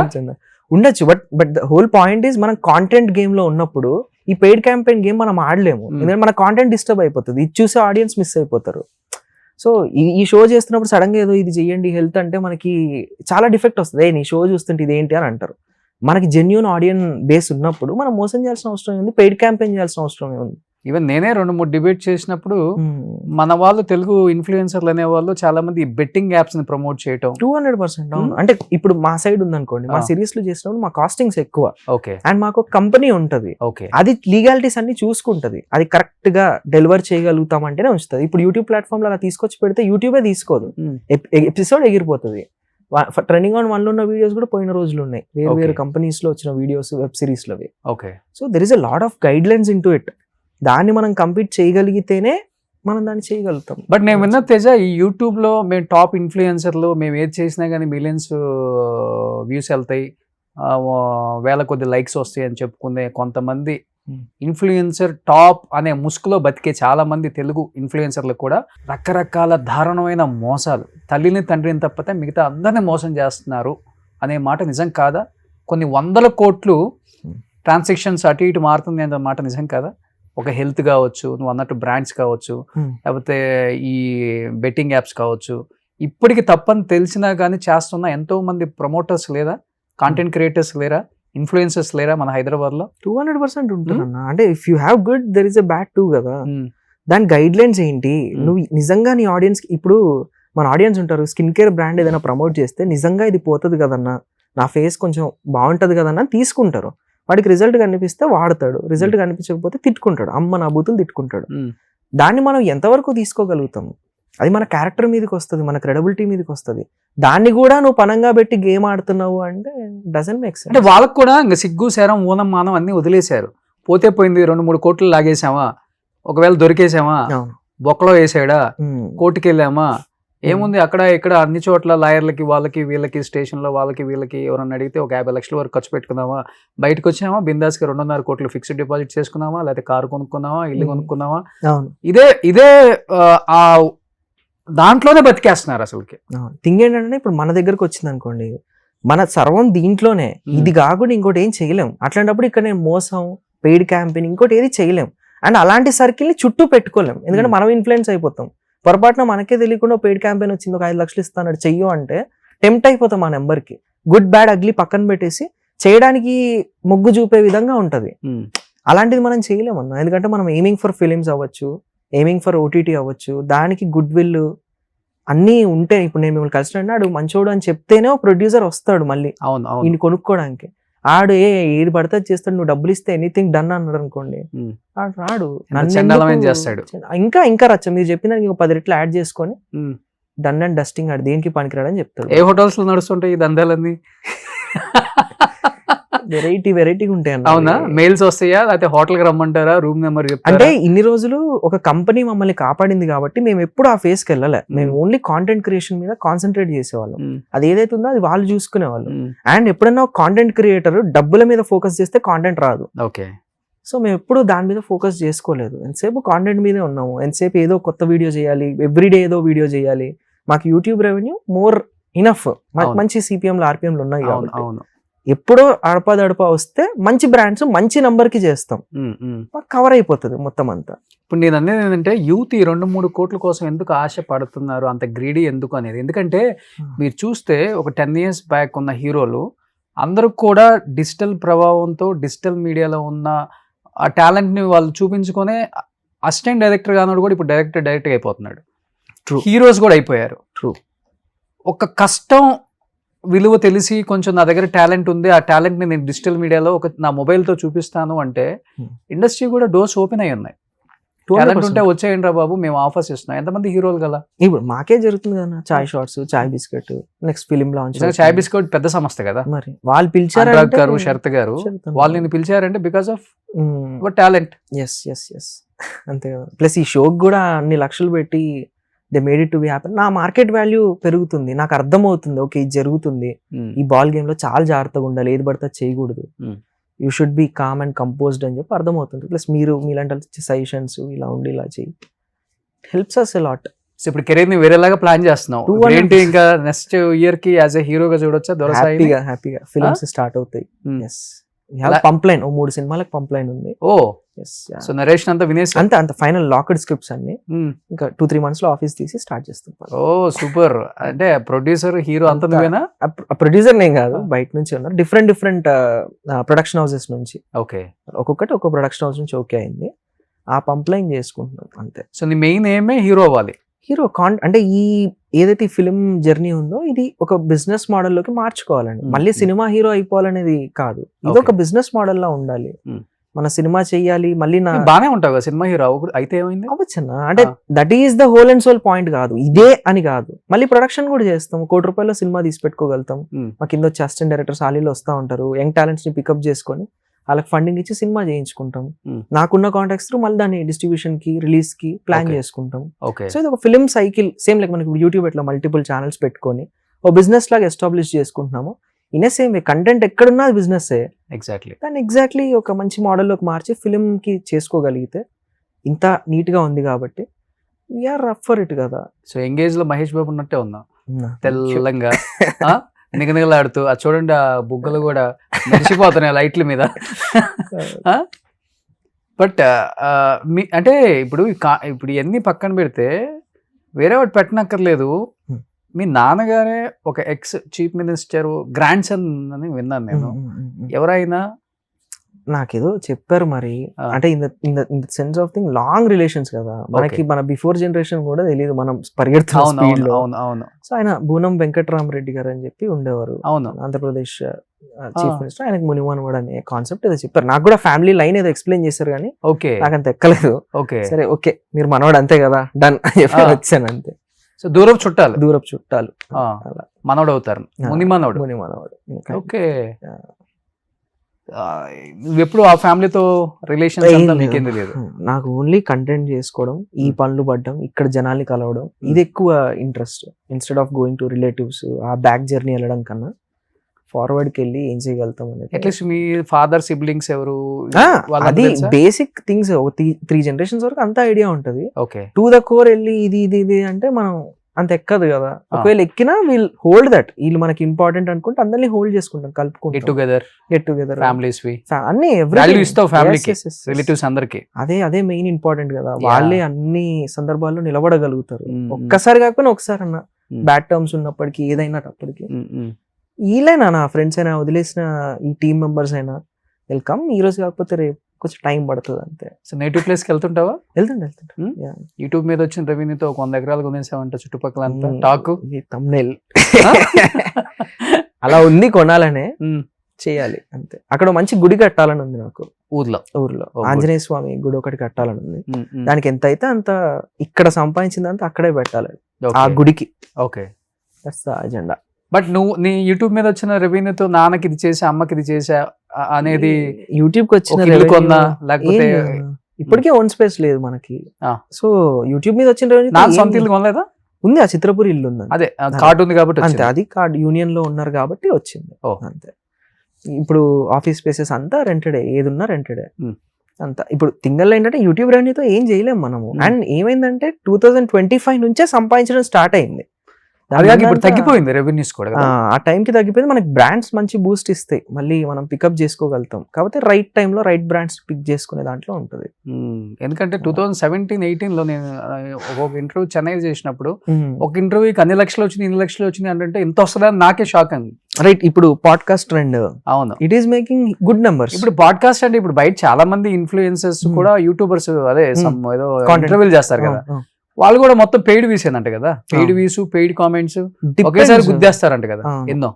ఉండొచ్చు, but the whole point is మనం కాంటెంట్ గేమ్ లో ఉన్నప్పుడు ఈ పెయిడ్ క్యాంపెయిన్ గేమ్ మనం ఆడలేము. ఎందుకంటే మన కాంటెంట్ డిస్టర్బ్ అయిపోతుంది, ఇది చూసే ఆడియన్స్ మిస్ అయిపోతారు. సో ఈ షో చేస్తున్నప్పుడు సడన్ గా ఏదో ఇది చెయ్యండి హెల్త్ అంటే మనకి చాలా డిఫెక్ట్ వస్తుంది. నీ షో చూస్తుంటే ఇదేంటి అని అంటారు. మనకి జెన్యూన్ ఆడియన్స్ బేస్ ఉన్నప్పుడు మనం మోసం చేయాల్సిన అవసరం ఉంది, పెయిడ్ క్యాంపెయిన్ చేయాల్సిన అవసరం ఉంది. ఈవెన్ నేనే 2-3 డిబేట్ చేసినప్పుడు మన వాళ్ళు తెలుగు ఇన్ఫ్లుయెన్సర్లు అనే వాళ్ళు చాలా మంది బెట్టింగ్ యాప్స్ ని ప్రమోట్ చేయటం 200%. అంటే ఇప్పుడు మా సైడ్ ఉందనుకోండి, మా సిరీస్ లో చేసినప్పుడు మా కాస్టింగ్స్ ఎక్కువ, అండ్ మాకు కంపెనీ ఉంటది, అది లీగాలిటీస్ అన్ని చూసుకుంటది, అది కరెక్ట్ గా డెలివర్ చేయగలుగుతాం అంటేనే ఉంచుతుంది. ఇప్పుడు యూట్యూబ్ ప్లాట్ఫామ్ లో అలా తీసుకొచ్చి పెడితే యూట్యూబే తీసుకోదు, ఎపిసోడ్ ఎగిరిపోతుంది. ట్రెండింగ్ ఆన్ 1 లో ఉన్న వీడియోస్ కూడా పోయిన రోజులు ఉన్నాయి, వేరు కంపెనీస్ లో వచ్చిన వీడియోస్, వెబ్ సిరీస్ లో. So there is a lot of guide lines in to it. దాన్ని మనం కంప్లీట్ చేయగలిగితేనే మనం దాన్ని చేయగలుగుతాం. బట్ నేను విన్న తేజ, ఈ యూట్యూబ్ లో మేము టాప్ ఇన్ఫ్లుయెన్సర్లు, మేము ఏది చేసినా కానీ మిలియన్స్ వ్యూస్ వెళ్తాయి, 1000 కొద్ది లైక్స్ వస్తాయి అని చెప్పుకునే కొంతమంది ఇన్ఫ్లుయెన్సర్ టాప్ అనే ముసుగులో బతికే చాలా మంది తెలుగు ఇన్ఫ్లుయెన్సర్లు కూడా రకరకాల దారుణమైన మోసాలు, తల్లిని తండ్రిని తప్పితే మిగతా అందరినీ మోసం చేస్తున్నారు అనే మాట నిజం కాదా? కొన్ని 100 కోట్లు ట్రాన్సాక్షన్స్ అటు ఇటు మారుతుంది అనే మాట నిజం కాదా? ఒక హెల్త్ కావచ్చు, నువ్వు అన్నట్టు బ్రాండ్స్ కావచ్చు, లేకపోతే ఈ బెట్టింగ్ యాప్స్ కావచ్చు, ఇప్పటికి తప్పని తెలిసినా కానీ చేస్తున్న ఎంతో మంది ప్రమోటర్స్ లేదా, కాంటెంట్ క్రియేటర్స్ లేరా, ఇన్ఫ్లుయెన్సర్స్ లేరా మన హైదరాబాద్ లో? 200% ఉంటారు అన్న. అంటే if you have good there is a bad two కదా. దాని గైడ్ లైన్స్ ఏంటి? నువ్వు నిజంగా నీ ఆడియన్స్, ఇప్పుడు మన ఆడియన్స్ ఉంటారు, స్కిన్ కేర్ బ్రాండ్ ఏదైనా ప్రమోట్ చేస్తే నిజంగా ఇది పోతుంది కదన్నా, నా ఫేస్ కొంచెం బాగుంటది కదన్నా తీసుకుంటారు. వాడికి రిజల్ట్ కనిపిస్తే వాడతాడు, రిజల్ట్ కనిపించకపోతే తిట్టుకుంటాడు, అమ్మ నా బూతులు తిట్టుకుంటాడు. దాన్ని మనం ఎంతవరకు తీసుకోగలుగుతాము? అది మన క్యారెక్టర్ మీదకి వస్తుంది, మన క్రెడిబిలిటీ మీదకి వస్తుంది. దాన్ని కూడా నువ్వు పనంగా పెట్టి గేమ్ ఆడుతున్నావు అంటే డజంట్ మేక్ సెన్స్. అంటే వాళ్ళకు కూడా ఇంకా సిగ్గు శరం ఊనం మానం అన్ని వదిలేశారు. పోతే పోయింది, 2-3 కోట్లు లాగేసామా, ఒకవేళ దొరికేసామా, బొక్కలో వేసాడా, కోర్టుకి వెళ్ళామా, ఏముంది అక్కడ ఇక్కడ అన్ని చోట్ల లాయర్లకి వాళ్ళకి వీళ్ళకి స్టేషన్లో వాళ్ళకి వీళ్ళకి ఎవరన్నా అడిగితే ఒక 50 లక్షల వరకు ఖర్చు పెట్టుకుందామా, బయటకు వచ్చామా బిందాస్కి 2.5 కోట్లు ఫిక్స్డ్ డిపాజిట్ చేసుకున్నామా, లేకపోతే కారు కొనుక్కున్నామా, ఇల్లు కొనుక్కున్నామా, ఇదే ఆ దాంట్లోనే బతికేస్తున్నారు అసలుకి. థింగ్ ఏంటంటే ఇప్పుడు మన దగ్గరకు వచ్చింది అనుకోండి, మన సర్వం దీంట్లోనే, ఇది కాకుండా ఇంకోటి ఏం చేయలేం. అట్లాంటప్పుడు ఇక్కడ నేను మోసం, పెయిడ్ క్యాంపెయిన్, ఇంకోటి ఏది చేయలేం. అండ్ అలాంటి సర్కిల్ని చుట్టూ పెట్టుకోలేం, ఎందుకంటే మనం ఇన్ఫ్లుయెన్స్ అయిపోతాం. పొరపాటున మనకే తెలియకుండా పెయిడ్ క్యాంపెయిన్ వచ్చింది, ఒక 5 లక్షలు ఇస్తాడు చెయ్యు అంటే టెంప్ట్ అయిపోతాం. ఆ నెంబర్కి గుడ్ బ్యాడ్ అగ్లీ పక్కన పెట్టేసి చేయడానికి మొగ్గు చూపే విధంగా ఉంటది. అలాంటిది మనం చేయలేమన్నా, ఎందుకంటే మనం ఎయిమింగ్ ఫర్ ఫిలిమ్స్ అవ్వచ్చు, ఎయిమింగ్ ఫర్ ఓటీటీ అవ్వచ్చు, దానికి గుడ్ విల్ అన్నీ ఉంటే. ఇప్పుడు నేను మిమ్మల్ని కలిసినాడు మంచోడు అని చెప్తేనే ఒక ప్రొడ్యూసర్ వస్తాడు మళ్ళీ ఈయన కొనుక్కోవడానికి. ఆడు ఏది పడితే చేస్తాడు, నువ్వు డబ్బులు ఇస్తే ఎనీథింగ్ డన్ అన్నాడు అనుకోండి, ఆడు రాడు, చేస్తాడు. ఇంకా రచ్చ మీరు చెప్పిన 10 రెట్లు యాడ్ చేసుకొని డన్ అండ్ డస్టింగ్, ఆడు దేనికి పనికిరాడని చెప్తాడు. ఏ హోటల్స్ లో నడుస్తుంటాయి ఈ దందాలన్నీ? వెరైటీగా ఉంటాయి. అవునా? మెయిల్స్ వస్తాయా, లేకపోతే హోటల్ కి రమ్మంటారా, రూమ్ నెంబర్ చెప్తారా? అంటే ఇన్ని రోజులు ఒక కంపెనీ మమ్మల్ని కాపాడింది కాబట్టి మేము ఎప్పుడు ఆ ఫేస్ కి వెళ్ళలే. మేము ఓన్లీ కాంటెంట్ క్రియేషన్ మీద కాన్సన్ట్రేట్ చేసేవాళ్ళం. అది ఏదైతే ఉందో అది వాళ్ళు చూసుకునేవాళ్ళు. అండ్ ఎప్పుడైనా కాంటెంట్ క్రియేటర్ డబ్బుల మీద ఫోకస్ చేస్తే కాంటెంట్ రాదు. ఓకే. సో మేము ఎప్పుడు దాని మీద ఫోకస్ చేసుకోలేదు, ఎంతసేపు కాంటెంట్ మీదే ఉన్నాము. ఎంతసేపు ఏదో కొత్త వీడియో చేయాలి, ఎవ్రీడే ఏదో వీడియో చేయాలి. మాకు యూట్యూబ్ రెవెన్యూ మోర్ ఇనఫ్, మంచి సిపిఎంలు ఆర్పిఎంలు ఉన్నాయి కాబట్టి ఎప్పుడో అడపా వస్తే మంచి బ్రాండ్స్ మంచి నంబర్ కి చేస్తాం, కవర్ అయిపోతుంది మొత్తం అంతా. ఇప్పుడు నేను అనేది ఏంటంటే యూత్ ఈ 2-3 కోట్ల కోసం ఎందుకు ఆశ పడుతున్నారు, అంత గ్రీడీ ఎందుకు అనేది. ఎందుకంటే మీరు చూస్తే ఒక 10 years బ్యాక్ ఉన్న హీరోలు అందరూ కూడా డిజిటల్ ప్రభావంతో డిజిటల్ మీడియాలో ఉన్న ఆ టాలెంట్ని వాళ్ళు చూపించుకునే అసిస్టెంట్ డైరెక్టర్ గాను కూడా ఇప్పుడు డైరెక్ట్గా అయిపోతున్నాడు. హీరోస్ కూడా అయిపోయారు. ఒక కష్టం విలువ తెలిసి కొంచెం నా దగ్గర టాలెంట్ ఉంది, ఆ టాలెంట్ని నేను డిజిటల్ మీడియాలో నా మొబైల్తో చూపిస్తాను అంటే ఇండస్ట్రీ కూడా డోర్స్ ఓపెన్ అయి ఉన్నాయి. టాలెంట్ ఉంటే వచ్చేయండి రా బాబు, మేము ఆఫర్స్ ఇస్తున్నాం. ఎంతమంది హీరోలు కదా ఇప్పుడు మాకే జరుగుతుంది కదా, చాయ్ షార్ట్స్, చాయ్ బిస్కెట్, నెక్స్ట్ ఫిలిం లాంచ్. చాయ్ బిస్కెట్ పెద్ద సంస్థ కదా, మరి వాళ్ళు పిలిచారు గారు, శరత్ గారు, వాళ్ళు నేను పిలిచారంటే బికాస్ ఆఫ్ టాలెంట్. ఎస్ అంతే కదా. ప్లస్ ఈ షోకి కూడా అన్ని లక్షలు పెట్టి they made it to be happy. నా మార్కెట్ వాల్యూ పెరుగుతుంది, నాకు అర్థమవుతుంది ఓకే ఇది జరుగుతుంది, ఈ బాల్ గేమ్ లో చాలా జాగ్రత్తగా ఉండాలి, ఏది పడితే చేయకూడదు, you should be calm and composed అని చెప్పి అర్థమవుతుంది. ప్లస్ మీరు మీలాంటి సజెషన్స్ ఇలా ఉండి ఇలా చేయి హెల్ప్స్ అస్ ఎ లాట్. ఇప్పుడు కెరీర్ ని వేరేలాగా ప్లాన్ చేస్తున్నావు ఏంటి? ఇంకా నెక్స్ట్ ఇయర్ కి యాజ్ ఎ హీరోగా చూడొచ్చా? హ్యాపీగా ఫిల్మ్స్ స్టార్ట్ అవుతాయి. పంప్లైన్ 3 సినిమాలకు పంప్లైన్ ఉంది. ఓ సో నరేషన్ అంతా వినేసి అంత ఫైనల్ లాక్డ్ స్క్రిప్ట్స్ అన్ని ఇంకా 2-3 months లో ఆఫీస్ తీసి స్టార్ట్ చేస్తాం. ఓ సూపర్. అంటే ప్రొడ్యూసర్ హీరో అంతా నువ్వేనా? ప్రొడ్యూసర్ నేను కాదు, బయట నుంచి ఉన్నారు డిఫరెంట్ ప్రొడక్షన్ హౌసెస్ నుంచి. ఓకే, ఒక్కొక్కటి ఒక్కొక్క ప్రొడక్షన్ హౌస్ నుంచి ఓకే అయింది, ఆ పంప్లైన్ చేసుకుంటున్నాం అంతే. సో నీ మెయిన్ ఏమే హీరో అవ్వాలి. హీరో అంటే ఈ ఏదైతే ఫిలిం జర్నీ ఉందో ఇది ఒక బిజినెస్ మోడల్ లోకి మార్చుకోవాలండి. మళ్ళీ సినిమా హీరో అయిపోవాలనేది కాదు, ఇది ఒక బిజినెస్ మోడల్ లా ఉండాలి. మన సినిమా చెయ్యాలి, మళ్ళీ బానే ఉంటావు కదా సినిమా హీరో అయితే ఏమైంది అవ్వచ్చన్నా. అంటే that is the whole and sole point కాదు, ఇదే అని కాదు. మళ్ళీ ప్రొడక్షన్ కూడా చేస్తాం, ₹1 కోటి సినిమా తీసి పెట్టుకోగలుగుతాం. మా కింద వచ్చి అసిస్టెంట్ డైరెక్టర్స్ ఆలీలో వస్తూ ఉంటారు, యంగ్ టాలెంట్స్ ని పికప్ చేసుకొని వాళ్ళకి ఫండింగ్ ఇచ్చి సినిమా చేయించుకుంటాం. నాకున్న కాంటాక్ట్స్ త్రూ మళ్ళీ దాన్ని డిస్ట్రిబ్యూషన్ కి రిలీజ్ కి ప్లాన్ చేసుకుంటాం. సో ఇది ఒక ఫిల్మ్ సైకిల్ సేమ్ లైక్ మనకి యూట్యూబ్ ఎట్లా మల్టిపుల్ ఛానల్స్ పెట్టుకొని ఓ బిజినెస్ లాగా ఎస్టాబ్లిష్ చేసుకుంటున్నాము. ఇన్ సేమ్ వే కంటెంట్ ఎక్కడున్నా అది బిజినెస్ ఎగ్జాక్ట్లీ ఒక మంచి మోడల్లోకి మార్చి ఫిలిం కి చేసుకోగలిగితే ఇంత నీట్ గా ఉంది కాబట్టి వీఆర్ రఫ్ ఫర్ ఇట్ కదా. సో ఎంగేజ్ లో మహేష్ బాబు ఉన్నట్టే ఉందా, తెల్లంగా నిగనిగలాడుతూ. అది చూడండి ఆ బుగ్గలు కూడా మెరిసిపోతున్నాయి లైట్ల మీద. బట్ అంటే ఇప్పుడు ఇవన్నీ పక్కన పెడితే వేరే వాటి పెట్టనక్కర్లేదు. మీ నాన్నగారే ఒక ex chief minister grand son అని విన్నాను నేను. ఎవరైనా నాకేదో చెప్పారు మరి, అంటే in the sense of thing long relations కదా మనకి, మన బిఫోర్ జనరేషన్ కూడా తెలియదు మనం పరిగెడుతున్న స్పీడ్ లో. సో ఆయన బూనం వెంకటరామరెడ్డి గారు అని చెప్పి ఉండేవారు, ఆంధ్రప్రదేశ్ చీఫ్ మినిస్టర్, ఆయనకు మునిమనవాడు అనే కాన్సెప్ట్ ఏదో చెప్పారు. నాకు కూడా ఫ్యామిలీ లైన్ ఏదో ఎక్స్ప్లెయిన్ చేశారు కానీ ఓకే నాకు అంత ఎక్కలేదు. ఓకే సరే ఓకే మీరు మనవాడు అంతే కదా డన్ అని చెప్పి వచ్చాను అంతే. సో దూరపు చుట్టాలు దూరపు చుట్టాలు అలా మనోడు అవుతారు, ముని మనోడు. మునిమనవాడు. ఓకే. నువ్వు ఎప్పుడు ఆ ఫ్యామిలీతో రిలేషన్స్ అంతా మీకేం తెలియదు? నాకు ఓన్లీ కంటెంట్ చేసుకోవడం, ఈ పనులు పడ్డం, ఇక్కడ జనాల్ని కలవడం, ఇది ఎక్కువ interest. Instead of going to relatives ఆ బ్యాక్ జర్నీ వెళ్ళడం కన్నా ఫార్వర్డ్కి వెళ్ళి ఏం చేయగలుగుతాం అనేది. అట్లీస్ట్ మీ ఫాదర్ సిబ్లింగ్స్ ఎవరు? అది బేసిక్ థింగ్స్ 3 generations వరకు అంత ఐడియా ఉంటది. ఓకే. టు ద కోర్ వెళ్ళి ఇది అంటే మనం అంత ఎక్కదు కదా. ఒకవేళ ఎక్కినా వీల్ హోల్డ్ దట్, వీళ్ళు మనకి ఇంపార్టెంట్ అనుకుంటే అందరినీ హోల్డ్ చేసుకుంటాం, కలుపుకుంటాం. గెట్ టుగెదర్ ఫ్యామిలీస్ అన్ని రిలేటివ్స్ అందరికి అదే మెయిన్ ఇంపార్టెంట్ కదా. వాళ్ళే అన్ని సందర్భాల్లో నిలబడగలుగుతారు. ఒక్కసారి కాకపోయినా ఒకసారి అన్న బ్యాడ్ టర్మ్స్ ఉన్నప్పటికీ ఏదైనా అప్పటికి వీళ్ళైనా నా ఫ్రెండ్స్ అయినా వదిలేసిన ఈ టీమ్ మెంబర్స్ అయినా వెల్కమ్. ఈ రోజు కాకపోతే రేపు కొంచెం టైం పడుతుంది అంతే. సో నేటివ్ ప్లేస్కి వెళ్తుంటావా? వెళ్తుంటా. యూట్యూబ్ మీద వచ్చిన రెవెన్యూతో 100 ఎకరాలు కొనేసామంట చుట్టుపక్కల అంతా టాక్. తమ్నెల్ అలా ఉంది, కొనాలనే చేయాలి అంతే. అక్కడ మంచి గుడి కట్టాలని ఉంది నాకు ఊర్లో. ఆంజనేయ స్వామి గుడి ఒకటి కట్టాలని ఉంది. దానికి ఎంత అయితే అంత ఇక్కడ సంపాదించిందంతా అక్కడే పెట్టాలి ఆ గుడికి. Okay, that's the agenda. But నువ్వు నీ యూట్యూబ్ మీద వచ్చిన రెవెన్యూతో నాన్నకి ఇది చేసా అమ్మకి ఇది చేసా అనేది యూట్యూబ్ కి వచ్చిన కొన్నా లేకపోతే ఇప్పటికే ఓన్ స్పేస్ లేదు మనకి. సో యూట్యూబ్ మీద వచ్చిన రెవెన్యూ సొంత ఇల్లు కొనలేదా? ఉంది, ఆ చిత్రపూర్ ఇల్లు ఉంది. అదే కార్డు ఉంది కాబట్టి అంతే, అది కార్డ్ యూనియన్ లో ఉన్నారు కాబట్టి వచ్చింది అంతే. ఇప్పుడు ఆఫీస్ స్పేసెస్ అంతా రెంటెడే, ఏది ఉన్నా రెంటెడే అంతా. ఇప్పుడు థింగల్ ఏంటంటే యూట్యూబ్ రెవెన్యూతో ఏం చేయలేము మనము. అండ్ ఏమైందంటే 2025 నుంచే సంపాదించడం స్టార్ట్ అయింది. ఇప్పుడు తగ్గిపోయింది రెవెన్యూస్ కూడా. ఆ టైంకి తగ్గిపోయింది. మనకి బ్రాండ్స్ మంచి బూస్ట్ ఇస్తాయి, మళ్ళీ మనం పికప్ చేసుకోగలుగుతాం. కాబట్టి రైట్ టైంలో రైట్ బ్రాండ్స్ పిక్ చేసుకునే దాంట్లో ఉంటుంది. ఎందుకంటే 2017-18 లో నేను ఒక ఇంటర్వ్యూ చెన్నై చేసినప్పుడు ఒక ఇంటర్వ్యూకి అన్ని లక్షలు వచ్చింది, ఇన్ని లక్షలు వచ్చింది అంటే ఎంత వస్తుందని నాకే షాక్ అంది. రైట్, ఇప్పుడు పాడ్కాస్ట్ ట్రెండ్, అవును, it is making good numbers. ఇప్పుడు పాడ్కాస్ట్ అంటే ఇప్పుడు బయట చాలా మంది ఇన్ఫ్లుయెన్సర్స్ కూడా యూట్యూబర్స్ అదే ఏదో ఇంటర్వ్యూలు చేస్తారు కదా, వాళ్ళు కూడా మొత్తం పెయిడ్ వీస్ ఏంటంట కదా. పెయిడ్ వీస్, పెయిడ్ కామెంట్స్ ఒకేసారి గుద్దేస్తారంట కదా ఎన్నో.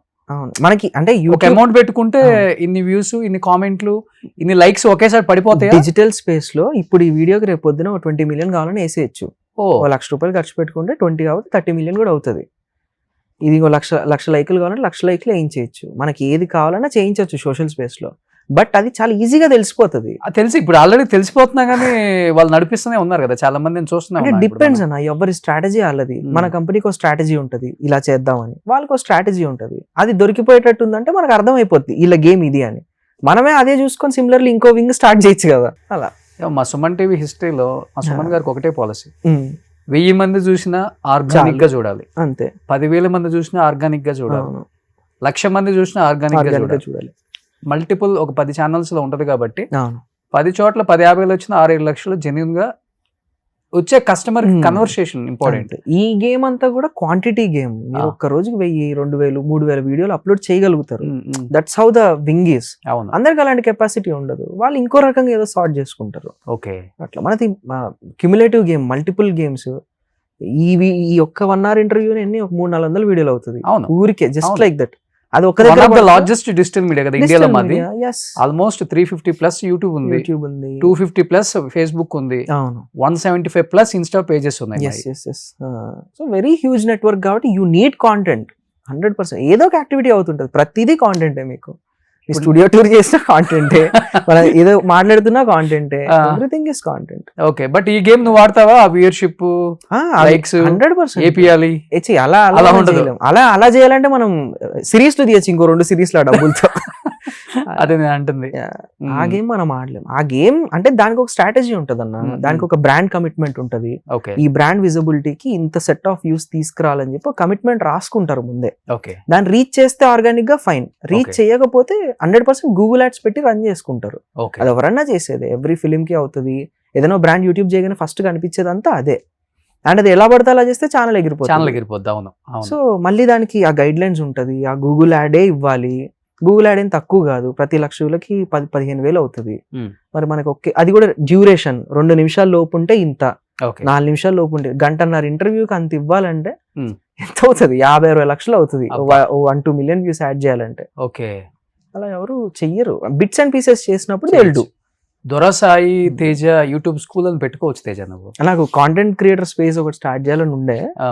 మనకి అంటే ఒక అమౌంట్ పెట్టుకుంటే ఇన్ని వ్యూస్, ఇన్ని కామెంట్లు, ఇన్ని లైక్స్ ఒకేసారి పడిపోతాయి. డిజిటల్ స్పేస్ లో ఇప్పుడు ఈ వీడియోకి రేపు పొద్దున 20 million కావాలని వేసేయచ్చు. ₹1,00,000 ఖర్చు పెట్టుకుంటే 20 కాబట్టి 30 million కూడా అవుతుంది. ఇది లక్ష లైకులు కావాలంటే 1,00,000 లైకులు వేయించవచ్చు. మనకి ఏది కావాలన్నా చేయించవచ్చు సోషల్ స్పేస్ లో. బట్ అది చాలా ఈజీగా తెలిసిపోతుంది. తెలిసి ఇప్పుడు ఆల్రెడీ తెలిసిపోతున్నా కానీ వాళ్ళు నడిపిస్తూనే ఉన్నారు కదా చాలా మంది, నేను చూస్తున్నాను. డిపెండ్స్ అన్న, ఎవరి స్ట్రాటజీ వాళ్ళది. మన కంపెనీకి ఒక స్ట్రాటజీ ఉంటుంది, ఇలా చేద్దామని. వాళ్ళకి ఒక స్ట్రాటజీ ఉంటుంది, అది దొరికిపోయేటట్టు ఉందంటే మనకు అర్థమైపోద్ది వీళ్ళ గేమ్ ఇది అని. మనమే అదే చూసుకొని సిమిలర్లీ ఇంకో వింగ్ స్టార్ట్ చేయొచ్చు కదా. అలా మా సుమన్ టీవీ హిస్టరీలో మా సుమన్ గారికి ఒకటే పాలసీ, 1000 మంది చూసినా ఆర్గానిక్ గా చూడాలి అంతే. 10,000 మంది చూసినా ఆర్గానిక్ గా చూడాలి, 1,00,000 మంది చూసినా ఆర్గానిక్ గా చూడాలి. మల్టిపుల్ ఒక 10 ఛానల్స్ లో ఉంటది కాబట్టి 10 చోట్ల 10-50 వచ్చిన 6-7 లక్షలు జెన్యూన్ గా వచ్చే కస్టమర్ కన్వర్సేషన్ ఇంపార్టెంట్. ఈ గేమ్ అంతా కూడా క్వాంటిటీ గేమ్. మీరు ఒక్క రోజుకి 1000, 2000, 3000 వీడియోలు అప్లోడ్ చేయగలుగుతారు. That's how the wing is. అందరికి అలాంటి కెపాసిటీ ఉండదు, వాళ్ళు ఇంకో రకంగా ఏదో సార్ట్ చేసుకుంటారు. ఓకే, అట్లా మనది క్యుములేటివ్ గేమ్, మల్టిపుల్ గేమ్స్. ఈ ఒక్క 1 hour ఇంటర్వ్యూని ఎన్ని 300-400 వీడియోలు అవుతుంది ఊరికే, జస్ట్ లైక్ దట్. అది ఒక లార్జెస్ట్ డిజిటల్ మీడియా కదా ఇండియాలో. మాది ఆల్మోస్ట్ 350+ యూట్యూబ్ ఉంది, 250+ ఫేస్బుక్ ఉంది, 175+ ఇన్స్టా పేజెస్ ఉన్నాయి. సో వెరీ హ్యూజ్ నెట్వర్క్ కాబట్టి యూ నీడ్ కాంటెంట్ 100%. ఏదో ఒక యాక్టివిటీ అవుతుంటది, ప్రతిదీ కాంటెంటే. మీకు స్టూడియో టూర్ చేసిన కాంటెంటే, మనం ఏదో మాట్లాడుతున్నా కాంటెంటే, everything is content. Okay, but ఈ గేమ్ నువ్వు వాడతావా? వ్యూయర్షిప్, లైక్స్ 100% ఏపీయాలి అలా చేయాలంటే మనం సిరీస్ లో తీయచ్చు, ఇంకో 2 సిరీస్ లో డబ్బులతో. అదే నేను అంటుంది. ఆ గేమ్ మనం ఆడలేం. ఆ గేమ్ అంటే దానికి ఒక స్ట్రాటజీ ఉంటది అన్న, దానికి ఒక బ్రాండ్ కమిట్మెంట్ ఉంటది. ఈ బ్రాండ్ విజిబిలిటీకి ఇంత సెట్ ఆఫ్ వ్యూస్ తీసుకురావాలని చెప్పి కమిట్మెంట్ రాసుకుంటారు ముందే. దాన్ని రీచ్ చేస్తే ఆర్గానిక్ గా ఫైన్, రీచ్ చేయకపోతే 100% గూగుల్ యాడ్స్ పెట్టి రన్ చేసుకుంటారు. అది ఎవరన్నా చేసేది, ఎవ్రీ ఫిలిం కి అవుతుంది. ఏదైనా బ్రాండ్ యూట్యూబ్ చేయగానే ఫస్ట్ కనిపించేదంతా అదే. అండ్ అది ఎలా పడితే అలా చేస్తే ఛానల్ ఎగిరిపోతుంది. సో మళ్ళీ దానికి ఆ గైడ్ లైన్స్ ఉంటది, ఆ గూగుల్ యాడే ఇవ్వాలి. గూగుల్ యాడ్ ఏం తక్కువ కాదు, ప్రతి 1,00,000కి 10-15 వేలు అవుతుంది. మరి మనకి ఓకే, అది కూడా డ్యూరేషన్ 2 నిమిషాల లోపు ఉంటే ఇంత, 4 నిమిషాల లోపు ఉంటే 1.5 ఇంటర్వ్యూకి అంత ఇవ్వాలంటే ఎంత అవుతుంది? 50-60 లక్షలు అవుతుంది 1-2 మిలియన్ వ్యూస్ యాడ్ చేయాలంటే. ఓకే, అలా ఎవరు చెయ్యరు. బిట్స్ అండ్ పీసెస్ చేసినప్పుడు they will do. Dorasai Teja YouTube school అని పెట్టుకోవచ్చు తేజ నువ్వు. నాకు కాంటెంట్ క్రియేటర్ స్పేస్ ఒకటి స్టార్ట్ చేయాలని ఉండే, ఆ,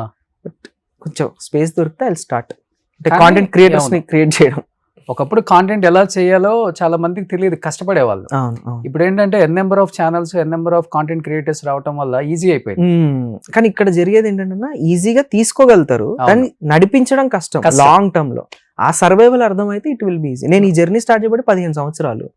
బట్ కొంచెం స్పేస్ దొరికితే ఐ స్టార్ట్. అంటే కానీ కాంటెంట్ క్రియేటర్స్ ని అవును. క్రియేట్ చేయడం. ఒకప్పుడు కాంటెంట్ ఎలా చేయాలో చాలా మందికి తెలియదు, కష్టపడేవాళ్ళు. అవును అవును. ఇప్పుడు ఏంటంటే number of channels number of content creators రావటం వల్ల ఈజీ అయిపోయింది. కానీ ఇక్కడ జరిగేది ఏంటంటే ఈజీగా తీసుకోగలుగుతారు, అవును. దాన్ని నడిపించడం కష్టం కష్టం. లాంగ్ టర్మ్ లో. ఆ సర్వైవల్ అర్థమైతే ఇట్ విల్ బి ఈజీ. నేను ఈ జర్నీ స్టార్ట్ చేయబడి 15 సంవత్సరాలు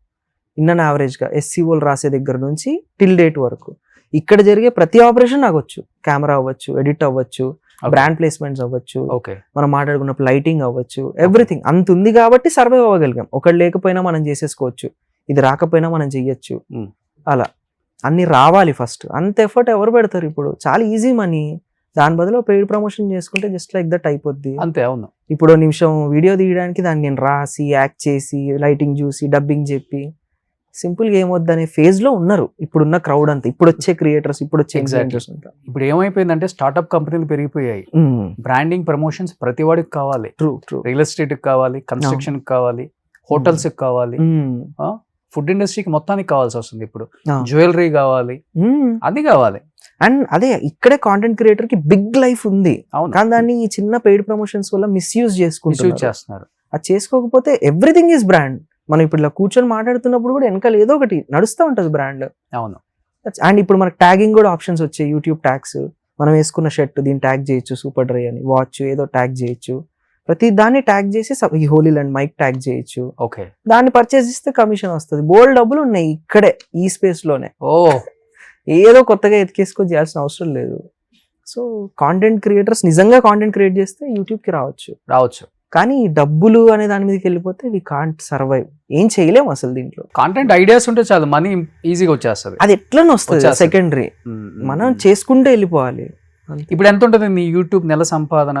ఇన్న యావరేజ్ గా SEOలు రాసే దగ్గర నుంచి టిల్ డేట్ వరకు ఇక్కడ జరిగే ప్రతి ఆపరేషన్ నాకు వచ్చు. కెమెరా అవ్వచ్చు, ఎడిట్ అవ్వచ్చు, బ్రాండ్ ప్లేస్మెంట్స్ అవ్వచ్చు, ఓకే, మనం మాట్లాడుకున్నప్పుడు లైటింగ్ అవ్వచ్చు, ఎవ్రీథింగ్ అంత ఉంది కాబట్టి సర్వైవ్ అవ్వగలిగాం. ఒకటి లేకపోయినా మనం చేసేసుకోవచ్చు, ఇది రాకపోయినా మనం చెయ్యొచ్చు. Hmm. అలా అన్ని రావాలి ఫస్ట్. అంత ఎఫర్ట్ ఎవరు పెడతారు ఇప్పుడు? చాలా ఈజీ మనీ. దాని బదులు పెయిడ్ ప్రమోషన్ చేసుకుంటే జస్ట్ లైక్ దట్ అయిపోద్ది. అంతే. అవును. ఇప్పుడు నిమిషం వీడియో తీయడానికి దాన్ని నేను రాసి యాక్ట్ చేసి లైటింగ్ చూసి డబ్బింగ్ చెప్పి సింపుల్ గా ఏమొద్దు అనే ఫేజ్ లో ఉన్నారు ఇప్పుడున్న క్రౌడ్ అంతా. ఇప్పుడు వచ్చే క్రియేటర్స్, ఇప్పుడు వచ్చే Exactly. అంతా. ఇప్పుడు ఏమైపోయిందంటే స్టార్ట్అప్ కంపెనీలు పెరిగిపోయాయి. బ్రాండింగ్ ప్రమోషన్స్ ప్రతి వాడికి కావాలి. True true. రియల్ ఎస్టేట్ కి కావాలి, కన్స్ట్రక్షన్ కి కావాలి, హోటల్స్ కి కావాలి, ఫుడ్ ఇండస్ట్రీకి మొత్తానికి కావాల్సి వస్తుంది. ఇప్పుడు జ్యువెలరీ కావాలి, అది కావాలి. అండ్ అదే ఇక్కడే కాంటెంట్ క్రియేటర్ కి బిగ్ లైఫ్ ఉంది. అవును, కానీ దాన్ని ఈ చిన్న పెయిడ్ ప్రమోషన్స్ వల్ల మిస్యూజ్ మిస్యూజ్ చేసుకుంటున్నారు. చేస్తున్నారు. అది చేసుకోకపోతే ఎవ్రీథింగ్ ఈజ్ బ్రాండ్. మనం ఇప్పుడు ఇలా కూర్చొని మాట్లాడుతున్నప్పుడు కూడా వెనకాల ఏదో ఒకటి నడుస్తూ ఉంటుంది బ్రాండ్. అవును. అండ్ ఇప్పుడు మనకు ట్యాగింగ్ కూడా ఆప్షన్స్ వచ్చాయి. యూట్యూబ్ ట్యాగ్స్, మనం వేసుకున్న షర్ట్ దీన్ని ట్యాగ్ చేయొచ్చు, సూపర్ డ్రై అని, వాచ్ ఏదో ట్యాగ్ చేయొచ్చు, ప్రతి దాన్ని ట్యాగ్ చేసి ఈ హోలీ ల్యాండ్ మైక్ ట్యాగ్ చేయొచ్చు. ఓకే, దాన్ని పర్చేస్ చేస్తే కమిషన్ వస్తుంది. బోల్డ్ డబ్బులు ఉన్నాయి ఇక్కడే ఈ స్పేస్ లోనే. ఓ ఏదో కొత్తగా ఎతికేసుకొని చేయాల్సిన అవసరం లేదు. సో కాంటెంట్ క్రియేటర్స్ నిజంగా కాంటెంట్ క్రియేట్ చేస్తే యూట్యూబ్ కి రావచ్చు. కానీ డబ్బులు అనే దాని మీదకి వెళ్ళిపోతే వి కాంట్ సర్వైవ్. ఏం చేయలేము అసలు దీంట్లో. కాంటెంట్ ఐడియాస్ ఉంటే చాలు, మనీ ఈజీగా వచ్చేస్తుంది. అది ఎట్లనే వస్తుంది వచ్చేస్తది. సెకండరీ. మనం చేసుకుంటూ వెళ్ళిపోవాలి. ఇప్పుడు ఎంత ఉంటుంది నీ యూట్యూబ్ నెల సంపాదన?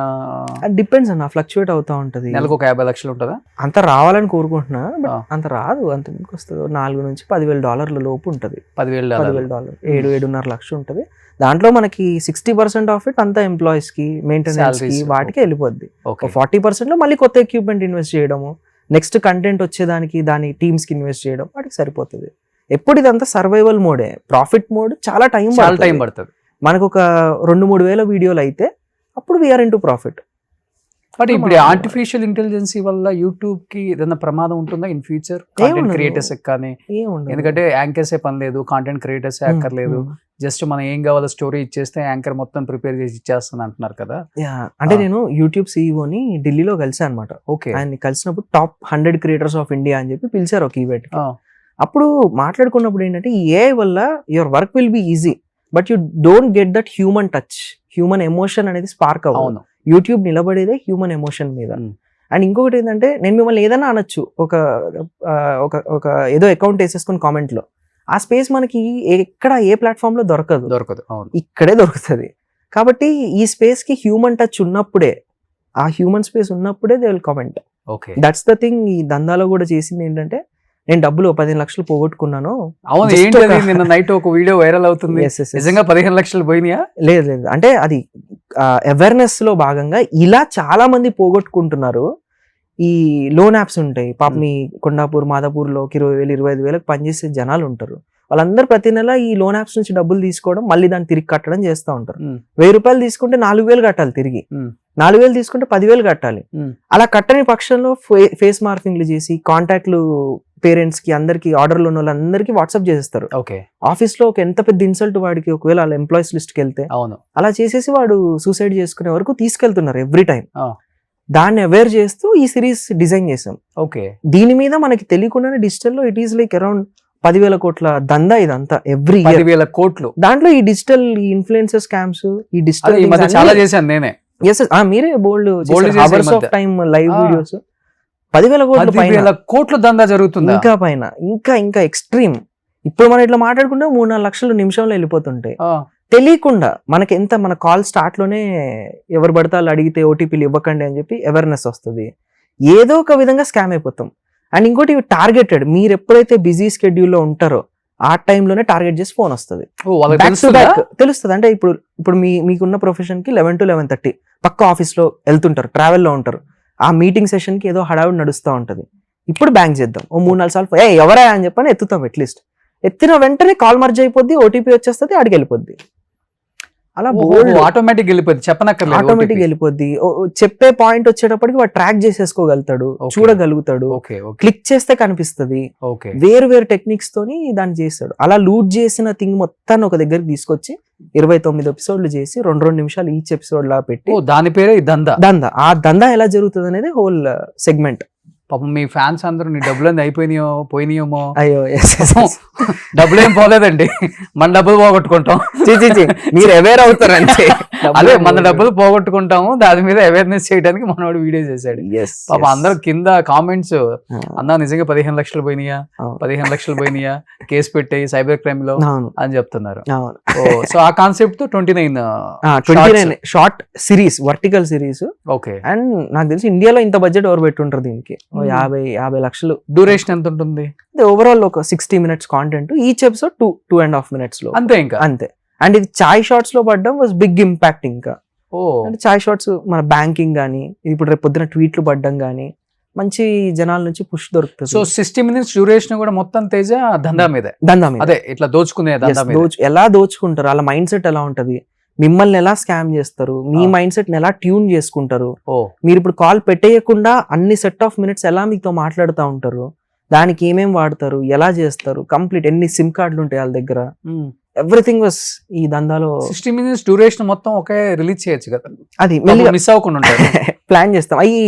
అది డిపెండ్స్ అన్న, ఫ్లక్చువేట్ అవుతా ఉంటది. నెలకు ఒక 50 లక్షలు ఉంటుందా? అంత రావాలని కోరుకుంటున్నా, బట్ ఆ. అంత రాదు. అంత ఎందుకు వస్తుంది? $4 నుంచి $10,000 లోపు ఉంటది. $10,000 $7.5 లక్షలు ఉంటది. దాంట్లో మనకి 60% ఆఫ్ ఇట్ అంతా ఎంప్లాయీస్ కి, మెయింటెనెన్స్ కి, Salaries. వాటికి వెళ్ళిపోద్ది. ఓకే, 40% లో మళ్ళీ కొత్త ఎక్విప్మెంట్ ఇన్వెస్ట్ చేయడము, నెక్స్ట్ కంటెంట్ వచ్చేదానికి దాని టీమ్స్ కి ఇన్వెస్ట్ చేయడం, వాటికి సరిపోతుంది. ఎప్పుడు ఇదంతా సర్వైవల్ మోడే. ప్రాఫిట్ మోడ్ చాలా టైం పడుతుంది. మనకు ఒక 2-3 వేల వీడియోలు అయితే అప్పుడు we're in to profit. But ఇప్పుడు ఆర్టిఫిషియల్ ఇంటెలిజెన్స్ వల్ల యూట్యూబ్ కి ఏదైనా ప్రమాదం ఉంటుందా ఇన్ ఫ్యూచర్? కాంటెంట్ క్రియేటర్స్ కానీ, ఎందుకంటే యాంకర్సే పని లేదు, కాంటెంట్ క్రియేటర్స్ అక్కర్లేదు, జస్ట్ మనం ఏం కావాలో స్టోరీ ఇచ్చేస్తే యాంకర్ మొత్తం ప్రిపేర్ చేసి ఇచ్చేస్తుంది అంటున్నారు కదా. అంటే నేను యూట్యూబ్ సిఇఓని ఢిల్లీలో కలిసాను అనమాట. ఓకే, ఆయన కలిసినప్పుడు టాప్ 100 క్రియేటర్స్ ఆఫ్ ఇండియా అని చెప్పి పిలిచారు ఒక ఈవెంట్. అప్పుడు మాట్లాడుకున్నప్పుడు ఏంటంటే ఈ AI వల్ల your work will be easy, but you don't get that human touch, human emotion అనేది స్పార్క్ అవ్వదు. అవును. యూట్యూబ్ నిలబడేదే హ్యూమన్ ఎమోషన్ మీద. అండ్ ఇంకొకటి ఏంటంటే నేను మిమ్మల్ని ఏదైనా అనొచ్చు, ఒక ఏదో అకౌంట్ వేసేసుకుని కామెంట్ లో, ఆ స్పేస్ మనకి ఎక్కడ ఏ ప్లాట్ఫామ్ లో దొరకదు. అవును. ఇక్కడే దొరుకుతుంది. కాబట్టి ఈ స్పేస్ కి హ్యూమన్ టచ్ ఉన్నప్పుడే, ఆ హ్యూమన్ స్పేస్ ఉన్నప్పుడే they will comment. Okay, that's the thing. ఈ దందాలో కూడా చేసింది ఏంటంటే నేను డబ్బులు 15 లక్షలు పోగొట్టుకున్నాను. అవును. Just ఏంటి ఒక- నిన్న నైట్ ఒక వీడియో వైరల్ అవుతుంది, Yes, yes, yes. నిజంగా 15 లక్షలు పోయినాయా? లేదు అంటే అది అవేర్నెస్ లో భాగంగా ఇలా చాలా మంది పోగొట్టుకుంటున్నారు. ఈ లోన్ యాప్స్ ఉంటాయి పాప, మీ కొండాపూర్ మాదాపూర్ లో 20,000 25,000 పనిచేసే జనాలు ఉంటారు. వాళ్ళందరూ ప్రతి నెల ఈ లోన్ యాప్స్ నుంచి డబ్బులు తీసుకోవడం, మళ్ళీ దాన్ని తిరిగి కట్టడం చేస్తూ ఉంటారు. 1,000 రూపాయలు తీసుకుంటే 4,000 కట్టాలి తిరిగి, 4,000 తీసుకుంటే 10,000 కట్టాలి. అలా కట్టని పక్షంలో ఫేస్ మార్ఫింగ్లు చేసి కాంటాక్ట్లు పేరెంట్స్ కి అందరికి, ఆర్డర్లు ఉన్న వాళ్ళందరికీ వాట్సాప్ చేసేస్తారు. ఓకే, ఆఫీస్ లో ఒక ఎంత పెద్ద ఇన్సల్ట్ వాడికి, ఒకవేళ వాళ్ళ ఎంప్లాయీస్ లిస్ట్ కి వెళ్తే అవును. అలా చేసేసి వాడు సూసైడ్ చేసుకునే వరకు తీసుకెళ్తున్నారు ఎవ్రీ టైం. ఆ. దాన్ని అవేర్ చేస్తూ ఈ సిరీస్ డిజైన్ చేసాం. ఓకే, దీని మీద మనకి తెలియకుండానే డిజిటల్ లో ఇట్ ఈస్ లైక్ అరౌండ్ 10,000 కోట్ల దందా ఇదంతా ఎవ్రీ ఇయర్. 10,000 కోట్లు. దాంట్లో ఈ డిజిటల్ ఇన్ఫ్లుయెన్సర్ స్కామ్స్, ఈ డిజిటల్ ఈ మధ్య చాలా చేశాను నేనే. మీరే బోల్డ్ చేశాను అవర్స్ ఈ ఆఫ్ మధ్య. టైమ్ లైవ్ ఆ. వీడియోస్ 10,000 కోట్ల పైన, 10,000 కోట్లు దందా జరుగుతుందా? ఇంకా పైన, ఇంకా ఎక్స్ట్రీమ్. ఇప్పుడు మనం ఇట్లా మాట్లాడుకుంటే 3-4 లక్షలు నిమిషంలో వెళ్ళిపోతుంటాయి. ఆ, తెలియకుండా మనకి ఎంత, మన కాల్ స్టార్ట్ లోనే ఎవరు పడితే వాళ్ళు అడిగితే ఓటీపీలు ఇవ్వకండి అని చెప్పి అవేర్నెస్ వస్తుంది. ఏదో ఒక విధంగా స్కామ్ అయిపోతాం. అండ్ ఇంకోటి టార్గెటెడ్, మీరు ఎప్పుడైతే బిజీ స్కెడ్యూల్లో ఉంటారో ఆ టైంలోనే టార్గెట్ చేసి ఫోన్ వస్తుంది. ఓ, వాళ్ళకి బ్యాక్ టు తెలుస్తుందా? బ్యాక్ తెలుస్తుంది. అంటే ఇప్పుడు మీకున్న ప్రొఫెషన్ కి 11 to 11:30 పక్క ఆఫీస్ లో వెళ్తుంటారు, ట్రావెల్లో ఉంటారు. ఆ మీటింగ్ సెషన్ కి ఏదో హడావుడి నడుస్తూ ఉంటది. ఇప్పుడు బ్యాంక్ చేద్దాం, ఓ 3-4 సార్లు ఎవరా అని చెప్పని ఎత్తుతాం, అట్లీస్ట్ ఎత్తిన వెంటనే కాల్ మర్జ్ అయిపోద్ది, ఓటీపీ వచ్చేస్తుంది, ఆడికి వెళ్ళిపోద్ది. అలా ఆటోమేటిక్ వెళ్ళిపోద్ది, చెప్పనక్కర్లేదు, ఆటోమేటిక్ వెళ్ళిపోద్ది. చెప్పే పాయింట్ వచ్చేటప్పటికి వాడు ట్రాక్ చేసేసుకోగలుగుతాడు, చూడగలుగుతాడు, క్లిక్ చేస్తే కనిపిస్తుంది. వేరు వేరు టెక్నిక్స్ తోని దాన్ని చేస్తాడు. అలా లూట్ చేసిన థింగ్ మొత్తాన్ని ఒక దగ్గరికి తీసుకొచ్చి 29 ఎపిసోడ్లు చేసి 2 నిమిషాలు ఈచ్ ఎపిసోడ్ లా పెట్టి, దాని పేరే దందా. ఆ దందా ఎలా జరుగుతుంది అనేది హోల్ సెగ్మెంట్. పాపం మీ ఫ్యాన్స్ అందరూ నీ డబ్బులు పోయినాయేమో. అయ్యో డబ్బులు ఏం పోలేదండి, మన డబ్బులు పోగొట్టుకుంటాం. మీరు అవేర్ అవుతారు అంతే. అదే మన డబ్బులు పోగొట్టుకుంటాము, దాని మీద అవేర్నెస్ చేయడానికి మనోడు వీడియో చేశాడు. పాపం అందరూ కింద కామెంట్స్, అన్నా నిజంగా 15 లక్షలు పోయినాయా, 15 లక్షలు పోయినాయా, కేసు పెట్టాయి సైబర్ క్రైమ్ లో అని చెప్తున్నారు. సో ఆ concept 29 short series, vertical series. Okay. And నాకు తెలిసి ఇండియాలో ఇంత బడ్జెట్ ఎవరు పెట్టుంటారు దీనికి, 50 లక్షలు. డ్యూరేషన్ ఎంత ఉంటుంది? ఓవరాల్ ఒక 60 minutes content, each episode 2.5 minutes లో, అంతే. ఇంకా అంతే. అండ్ ఇది చాయ్ షార్ట్స్ లో పడడం వాజ్ బిగ్ ఇంపాక్ట్. ఇంకా అంటే చాయ్ షార్ట్స్ మన బ్యాంకింగ్ గానీ, ఇప్పుడు రేపు పొద్దున ట్వీట్లు పడ్డం గానీ మంచి జనాల నుంచి పుష్ దొరుకుతుంది. సో 60 మినిట్స్ డ్యూరేషన్ కూడా మొత్తం తేజ దందా మీద, అదే ఇట్లా దోచుకునే ఎలా దోచుకుంటారు, అలా మైండ్ సెట్ ఎలా ఉంటది, మిమ్మల్ని ఎలా స్కామ్ చేస్తారు, మీ మైండ్ సెట్ ని ఎలా ట్యూన్ చేసుకుంటారు, మీరు ఇప్పుడు కాల్ పెట్టేయకుండా అన్ని సెట్ ఆఫ్ మినిట్స్ ఎలా మీతో మాట్లాడుతూ ఉంటారు, దానికి ఏమేం వాడతారు, ఎలా చేస్తారు, కంప్లీట్ ఎన్ని సిమ్ కార్డులు ఉంటాయి వాళ్ళ దగ్గర, ఎవ్రీథింగ్ వాస్ ఈ దందాలో. 60 మినిట్స్ డ్యూరేషన్ మొత్తం ఒకే రిలీజ్ చేయొచ్చు కదా, అది మిస్ అవ్వకుండా ఉంటాయి. ప్లాన్ చేస్తాం. ఈ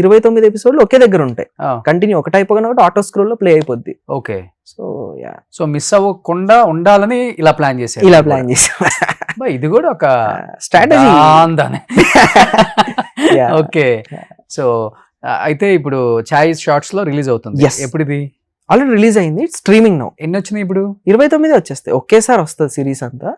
29 ఎపిసోడ్లు ఒకే దగ్గర ఉంటాయి, కంటిన్యూ ఒకటి అయిపోయినా ఒకటి ఆటో స్క్రోల్ లో ప్లే అయిపోద్ది. ఓకే. సో మిస్ అవ్వకుండా ఉండాలని ఇలా ప్లాన్ చేసాం. ఇది కూడా ఒక స్ట్రాటజీ. ఓకే. సో అయితే ఇప్పుడు చాయ్ షార్ట్స్ లో రిలీజ్ అవుతుంది. ఎప్పుడు ఇది? ఆల్రెడీ రిలీజ్ అయింది, స్ట్రీమింగ్ నౌ. ఎన్ని వచ్చినాయి ఇప్పుడు? 29 వచ్చేస్తాయి, ఒకేసారి వస్తుంది సిరీస్ అంతా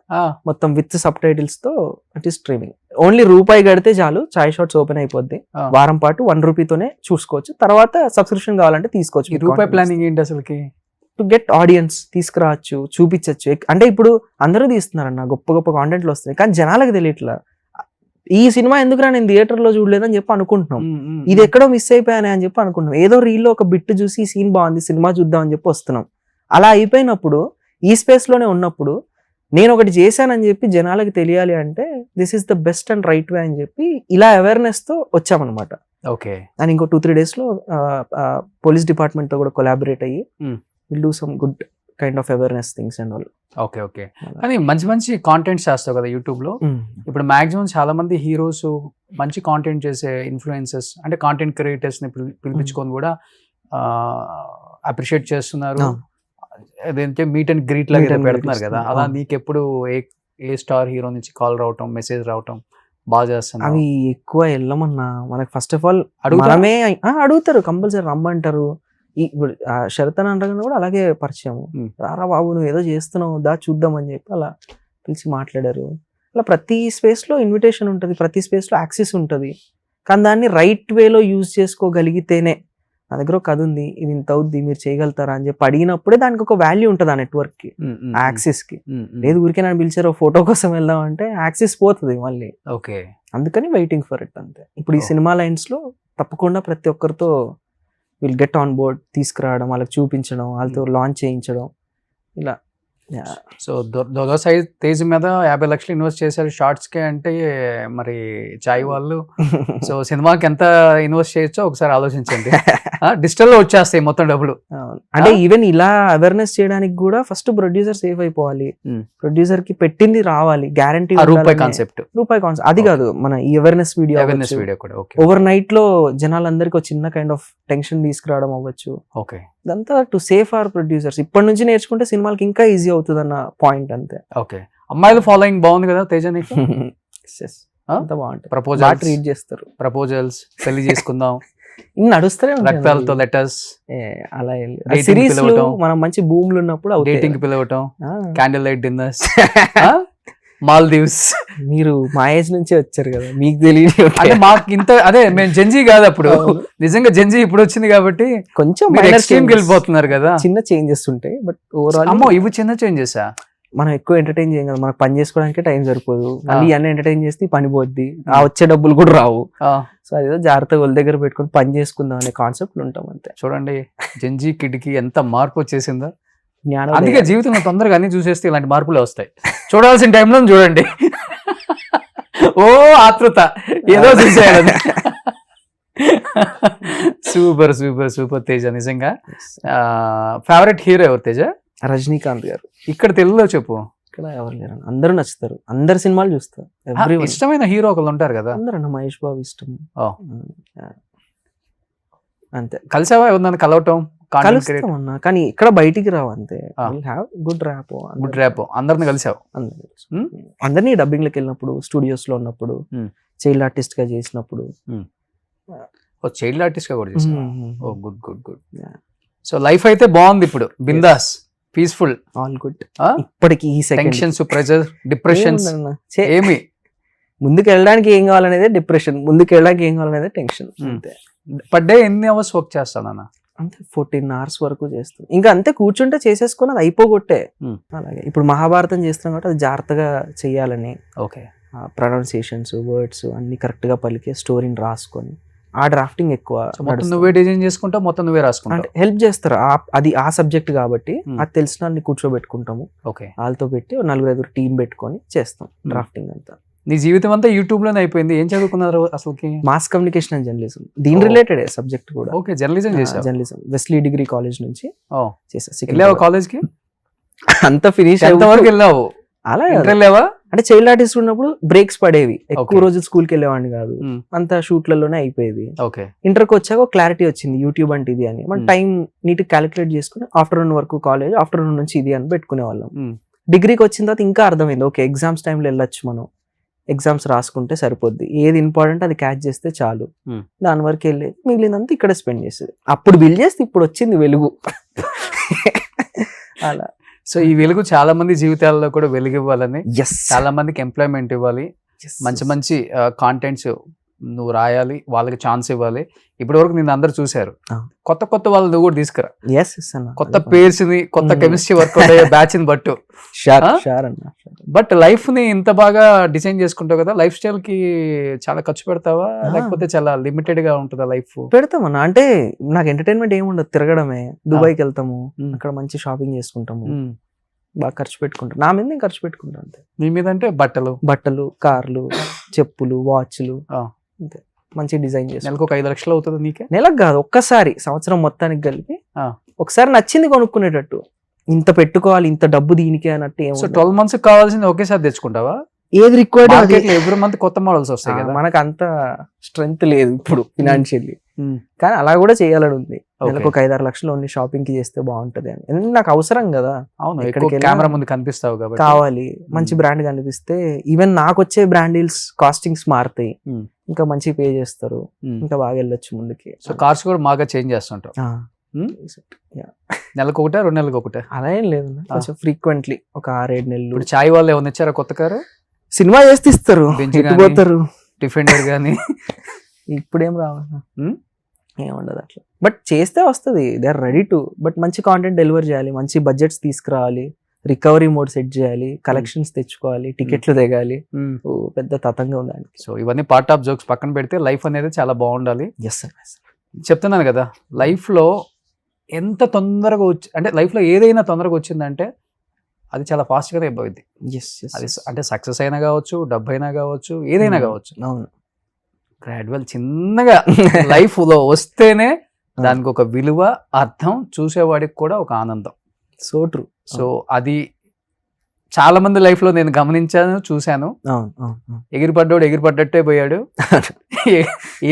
మొత్తం విత్ సబ్ టైటిల్స్ తో. It is streaming. ఓన్లీ రూపాయి కడితే చాలు, చాయ్ షార్ట్స్ ఓపెన్ అయిపోద్ది. వారం పాటు 1 రూపీతోనే చూసుకోవచ్చు, తర్వాత సబ్స్క్రిప్షన్ కావాలంటే తీసుకోవచ్చు. రూపాయి ప్లానింగ్ ఏంటి అసలుకి? టు గెట్ ఆడియన్స్ తీసుకురావచ్చు, చూపించచ్చు. అంటే ఇప్పుడు అందరూ తీస్తున్నారన్న, గొప్ప గొప్ప కాంటెంట్లు వస్తున్నాయి, కానీ జనాలకు తెలియట్లా. ఈ సినిమా ఎందుకురా నేను థియేటర్లో చూడలేదని చెప్పి అనుకుంటున్నాం, ఇది ఎక్కడో మిస్ అయిపోయానే అని చెప్పి అనుకుంటున్నాం. ఏదో రీల్లో ఒక బిట్ చూసి ఈ సీన్ బాగుంది, సినిమా చూద్దాం అని చెప్పి వస్తున్నాం. అలా అయిపోయినప్పుడు, ఈ స్పేస్ లోనే ఉన్నప్పుడు నేను ఒకటి చేశానని చెప్పి జనాలకు తెలియాలి అంటే this is the best and right way అని చెప్పి ఇలా అవేర్నెస్ తో వచ్చామన్నమాట. ఓకే. అండ్ ఇంకో 2-3 days లో పోలీస్ డిపార్ట్మెంట్ తో కూడా కొలాబరేట్ అయ్యి will do some good kind of awareness things and all. Okay. Okay. కానీ మంచి మంచి కాంటెంట్ చేస్తావు కదా యూట్యూబ్ లో. ఇప్పుడు మాక్సిమం చాలా మంది హీరోస్ మంచి కాంటెంట్ చేసే ఇన్ఫ్లుయెన్సర్స్, అంటే కాంటెంట్ క్రియేటర్స్ ని పిలిపించుకొని కూడా అప్రిషియేట్ చేస్తున్నారు. అదేంటే మీట్ అండ్ గ్రీట్ లాగా పెడుతున్నారు కదా. అలా నీకెప్పుడు ఏ స్టార్ హీరో నుంచి కాల్ రావటం, మెసేజ్ రావటం బాగా చేస్తున్నారు? అవి ఎక్కువ వెళ్ళమన్నా, మనకి ఫస్ట్ ఆఫ్ ఆల్ మనమే అడుగుతారు, కంపల్సరీ రమ్మంటారు. శరత్ అని అంటారు కూడా అలాగే పరిచయం, రారా బాబు నువ్వు ఏదో చేస్తున్నావు దా చూద్దాం అని చెప్పి అలా పిలిచి మాట్లాడారు. అలా ప్రతి స్పేస్ లో ఇన్విటేషన్ ఉంటుంది, ప్రతి స్పేస్ లో యాక్సెస్ ఉంటుంది. కానీ దాన్ని రైట్ వేలో యూజ్ చేసుకోగలిగితేనే, నా దగ్గర ఒక కథ ఉంది, ఇది ఇంత అవుద్ది, మీరు చేయగలుగుతారా అని చెప్పి అడిగినప్పుడే దానికి ఒక వాల్యూ ఉంటుంది ఆ నెట్వర్క్ కి, యాక్సెస్ కి. లేదు ఊరికే నన్ను పిలిచారు ఫోటో కోసం వెళ్దాం అంటే యాక్సెస్ పోతుంది మళ్ళీ. ఓకే. అందుకని వెయిటింగ్ ఫర్ ఇట్ అంతే. ఇప్పుడు ఈ సినిమా లైన్స్ లో తప్పకుండా ప్రతి ఒక్కరితో విల్ గెట్ ఆన్ బోర్డ్, తీసుకురావడం, వాళ్ళకి చూపించడం, వాళ్ళతో లాంచ్ చేయించడం ఇలా. సో దొంగ సైజ్ తేజ్ మీద 50 లక్షలు ఇన్వెస్ట్ చేశారు షార్ట్స్ కి అంటే, మరి చాయ్ వాళ్ళు సో సినిమాకి ఎంత ఇన్వెస్ట్ చేయొచ్చో ఒకసారి ఆలోచించండి. డిజిటల్ లో వచ్చేస్తాయి మొత్తం డబ్బులు. అంటే ఈవెన్ ఇలా అవేర్నెస్ చేయడానికి కూడా ఫస్ట్ ప్రొడ్యూసర్ సేఫ్ అయిపోవాలి, ప్రొడ్యూసర్ కి పెట్టింది రావాలి, గ్యారంటీ. రూపాయి కాన్సెప్ట్ అది కాదు, మన ఈ అవేర్నెస్ వీడియో కూడా ఓవర్ నైట్ లో జనాలందరికి ఒక చిన్న కైండ్ ఆఫ్ టెన్షన్ తీసుకురావడం అవ్వచ్చు. ఓకే. ఇదంతా టు సేఫ్ అవర్ ప్రొడ్యూసర్స్. ఇప్పటి నుంచి నేర్చుకుంటే సినిమాలకి ఇంకా ఈజీ అవుతుంది అన్న పాయింట్ అంతే. ఓకే. అమ్మాయిల ఫాలోయింగ్ బాగుంది కదా తేజ నీకు? అంత బాగుంటుంది. ప్రపోజల్స్ ట్రీట్ చేస్తారు, ప్రపోజల్స్, పెళ్లి చేసుకుందాం నడుస్తూనే రక్తాలతో లెటర్స్, అలా సిరీస్ మనం మంచి భూములు ఉన్నప్పుడు డేటింగ్ పిలవటం, క్యాండిల్ లైట్ డిన్నర్స్, మాల్దీవ్స్. మీరు మా ఏజ్ నుంచే వచ్చారు కదా, మీకు తెలియదు. అంటే మాకు ఇంత అదే మేము జెన్జీ కాదు అప్పుడు, నిజంగా జెన్జీ ఇప్పుడు వచ్చింది కాబట్టి కొంచెం ఎక్స్ట్రీమ్ వెళ్ళిపోతున్నారు కదా. చిన్న చేంజెస్ ఉంటాయి బట్ ఓవరాల్ అమ్మో ఇవి చిన్న చేంజెస్. మనం ఎక్కువ ఎంటర్టైన్ చేయం కదా, మనకు పని చేసుకోవడానికి టైం సరిపోదు, మళ్ళీ అన్ని ఎంటర్టైన్ చేస్తే ఈ పని పోద్ది, ఆ వచ్చే డబ్బులు కూడా రావు. సో అదేదో జాగ్రత్తగా వాళ్ళ దగ్గర పెట్టుకొని పని చేసుకుందాం అనే కాన్సెప్ట్ ఉంటాం అంతే. చూడండి జంజీ కిడ్కి ఎంత మార్పు వచ్చేసిందో. జ్ఞానం అందుకే జీవితంలో తొందరగా అన్ని చూసేస్తే ఇలాంటి మార్పులే వస్తాయి. చూడాల్సిన టైంలో చూడండి. ఓ ఆతృత ఏదో చూసేయాలని. Super super super Teja. నిజంగా ఫేవరెట్ హీరో ఎవరు తేజ? రజనీకాంత్ గారు. ఇక్కడ తెలుగులో చెప్పు. ఇక్కడ ఎవరు లేరు, అందరూ నచ్చుతారు, అందరు సినిమాలు చూస్తారు. ఇష్టమైన హీరో ఒకళ్ళు ఉంటారు కదా? అందరూ మహేష్ బాబు ఇష్టం. అంతే. కలిసావా ఎవరినైనా కలవటం? కలుస్తామన్నా, కానీ ఇక్కడ బయటికి రావు అంతే. Good wrap. Good wrap. అందరిని కలిసావు? అందరినీ డబ్బింగ్ లకి వెళ్ళినప్పుడు, స్టూడియోస్ లో ఉన్నప్పుడు, చైల్డ్ ఆర్టిస్ట్ గా చేసినప్పుడు. చైల్డ్ ఆర్టిస్ట్ గా కూడా చేసావు? Oh good good good. So life అయితే బాగుంది ఇప్పుడు, బిందాస్, పీస్ఫుల్, ఆల్ గుడ్. ఇప్పటికి ఈ టెన్షన్స్, ప్రెజర్, డిప్రెషన్స్ ఏమి? ముందుకు వెళ్ళడానికి ఏం కావాలనేదే డిప్రెషన్, ముందుకు వెళ్ళడానికి ఏం కావాలనేదే టెన్షన్. అంతే. పర్ డే ఎన్ని అవర్స్ వర్క్ చేస్తానన్న? అంతే 14 hours వరకు చేస్తాం. ఇంకా అంతే కూర్చుంటే చేసేసుకొని అది అయిపోగొట్టే. అలాగే ఇప్పుడు మహాభారతం చేస్తున్నాం కాబట్టి అది జాగ్రత్తగా చెయ్యాలని, ఓకే, ప్రొనౌన్సియేషన్స్, వర్డ్స్ అన్ని కరెక్ట్ గా పలికే స్టోరీని రాసుకొని ఆ డ్రాఫ్టింగ్ ఎక్కువ. మొత్తం నువ్వే డిజైన్ చేసుకుంటావు, మొత్తం నువ్వే రాసుకుంటావు? అంటే హెల్ప్ చేస్తారు, అది ఆ సబ్జెక్ట్ కాబట్టి అది తెలిసిన వాళ్ళని కూర్చోబెట్టుకుంటాము. ఓకే. వాళ్ళతో పెట్టి 4-5 టీం పెట్టుకొని చేస్తాం డ్రాఫ్టింగ్ అంతా. నీ జీవితం అంతా యూట్యూబ్ లోనే అయిపోయింది. ఏం చదువుకున్నారు అసలుకి? మాస్ కమ్యూనికేషన్ అండ్ జర్నలిజం, దీని రిలేటెడ్ సబ్జెక్ట్ కూడా. ఓకే, జర్నలిజం చేసావు? జర్నలిజం వెస్లీ డిగ్రీ కాలేజ్ నుంచి చేసా. వెళ్ళావా కాలేజ్ కి? అంత ఫినిష్ వరకు వెళ్ళావు? అలా వెళ్ళావా? అంటే చైల్డ్ ఆర్టిస్ట్ ఉన్నప్పుడు బ్రేక్స్ పడేవి, ఎక్కువ రోజులు స్కూల్కి వెళ్ళేవాడిని కాదు, అంత షూట్లలోనే అయిపోయేది. ఇంటర్కి వచ్చాక క్లారిటీ వచ్చింది యూట్యూబ్ అంటే ఇది అని. మన టైం నీట్ క్యాలిక్యులేట్ చేసుకుని ఆఫ్టర్నూన్ వరకు కాలేజ్, ఆఫ్టర్నూన్ నుంచి ఇది అని పెట్టుకునే వాళ్ళం. డిగ్రీకి వచ్చిన తర్వాత ఇంకా అర్థమైంది, ఓకే ఎగ్జామ్స్ టైంలో వెళ్ళొచ్చు, మనం ఎగ్జామ్స్ రాసుకుంటే సరిపోద్ది, ఏది ఇంపార్టెంట్ అది క్యాచ్ చేస్తే చాలు, దాని వరకు వెళ్ళేది, మిగిలినంతా ఇక్కడ స్పెండ్ చేసేది. అప్పుడు బిల్ చేస్తే ఇప్పుడు వచ్చింది వెలుగు. అలా. సో ఈ వెలుగు చాలా మంది జీవితాల్లో కూడా వెలుగు ఇవ్వాలని, చాలా మందికి ఎంప్లాయ్మెంట్ ఇవ్వాలి, మంచి మంచి కాంటెంట్స్ నువ్వు రాయాలి, వాళ్ళకి ఛాన్స్ ఇవ్వాలి. ఇప్పటి వరకు నేను అందరు చూశారు, కొత్త కొత్త వాళ్ళు నువ్వు కూడా తీసుకురా. కొత్త పేర్స్ ని, కొత్త కెమిస్ట్రీ వర్కౌట్ అయ్యే బ్యాచ్ ని బట్టు. బట్ లైఫ్ ని ఇంత బాగా డిజైన్ చేసుకుంటావు కదా, లైఫ్ స్టైల్ కి చాలా ఖర్చు పెడతావా, లేకపోతే చాలా లిమిటెడ్ గా ఉంటుందా లైఫ్? పెడతామన్నా. అంటే నాకు ఎంటర్టైన్మెంట్ ఏముండదు, తిరగడమే. దుబాయ్కి వెళ్తాము, అక్కడ మంచి షాపింగ్ చేసుకుంటాము, బాగా ఖర్చు పెట్టుకుంటాం. నా మీద నేను ఖర్చు పెట్టుకుంటాను అంతే. మీ మీద అంటే బట్టలు, కార్లు, చెప్పులు, వాచ్లు, అంతే. మంచి డిజైన్ చేసి నెలకు 5 లక్షలు అవుతుంది నీకే? నెలకు కాదు, ఒక్కసారి సంవత్సరం మొత్తానికి కలిపి ఒకసారి నచ్చింది కొనుక్కునేటట్టు. ఇంత పెట్టుకోవాలి, ఇంత డబ్బు దీనికి అన్నట్టు. 12 months కావాల్సింది ఒకేసారి తెచ్చుకుంటావా? ఏది రిక్వైర్డ్ ఎవ్రీ మంత్ కొత్త మోడల్స్ వస్తాయి కదా. మనకు అంత స్ట్రెంగ్త్ లేదు ఇప్పుడు ఫినాన్షియల్లీ, కానీ అలా కూడా చేయాలని ఉంది. నెలకు 5-6 లక్షలు ఓన్లీ షాపింగ్ కి చేస్తే బాగుంటది అని. ఎందుకంటే నాకు అవసరం కదా. అవును, కెమెరా ముందు కనిపిస్తావు కాబట్టి కావాలి, మంచి బ్రాండ్ కనిపిస్తే ఈవెన్ నాకు వచ్చే బ్రాండ్ డీల్స్ కాస్టింగ్స్ మారుతాయి, ఇంకా మంచి పే చేస్తారు, ఇంకా బాగా వెళ్ళొచ్చు ముందుకి. సో కార్స్ కూడా బాగా చేంజ్ చేస్తుంటావు? నెలకు 1, 2 నెలలకు 1? అలా ఏం లేదు, కొంచెం ఫ్రీక్వెంట్లీ ఒక 6-7 నెలలు. ఇప్పుడు చాయ్ వాళ్ళు ఏమైనా ఇచ్చారా కొత్త కారు? సినిమా చేస్తే ఇస్తారు, పోతారు. డిఫెండర్ గానీ ఇప్పుడేం రావాలి, ఏముండదు అట్లా. బట్ చేస్తే వస్తుంది, they are ready to. But మంచి కాంటెంట్ డెలివర్ చేయాలి, మంచి బడ్జెట్స్ తీసుకురావాలి, రికవరీ మోడ్ సెట్ చేయాలి, కలెక్షన్స్ తెచ్చుకోవాలి, టికెట్లు దిగాలి, పెద్ద తతంగా ఉందండి. సో ఇవన్నీ పార్ట్ ఆఫ్ జోక్స్ పక్కన పెడితే లైఫ్ అనేది చాలా బాగుండాలి. చెప్తున్నాను కదా, లైఫ్ లో ఎంత తొందరగా అంటే లైఫ్ లో ఏదైనా తొందరగా వచ్చిందంటే అది చాలా ఫాస్ట్ గానే అయిపోయింది. అది అంటే సక్సెస్ అయినా కావచ్చు, డబ్బు అయినా కావచ్చు, ఏదైనా కావచ్చు. అవును, గ్రాడ్యువల్ చిన్నగా లైఫ్ లో వస్తేనే దానికి ఒక విలువ, అర్థం, చూసేవాడికి కూడా ఒక ఆనందం. So true. సో అది చాలా మంది లైఫ్ లో నేను గమనించాను, చూశాను. ఎగిరిపడ్డట్టే పోయాడు.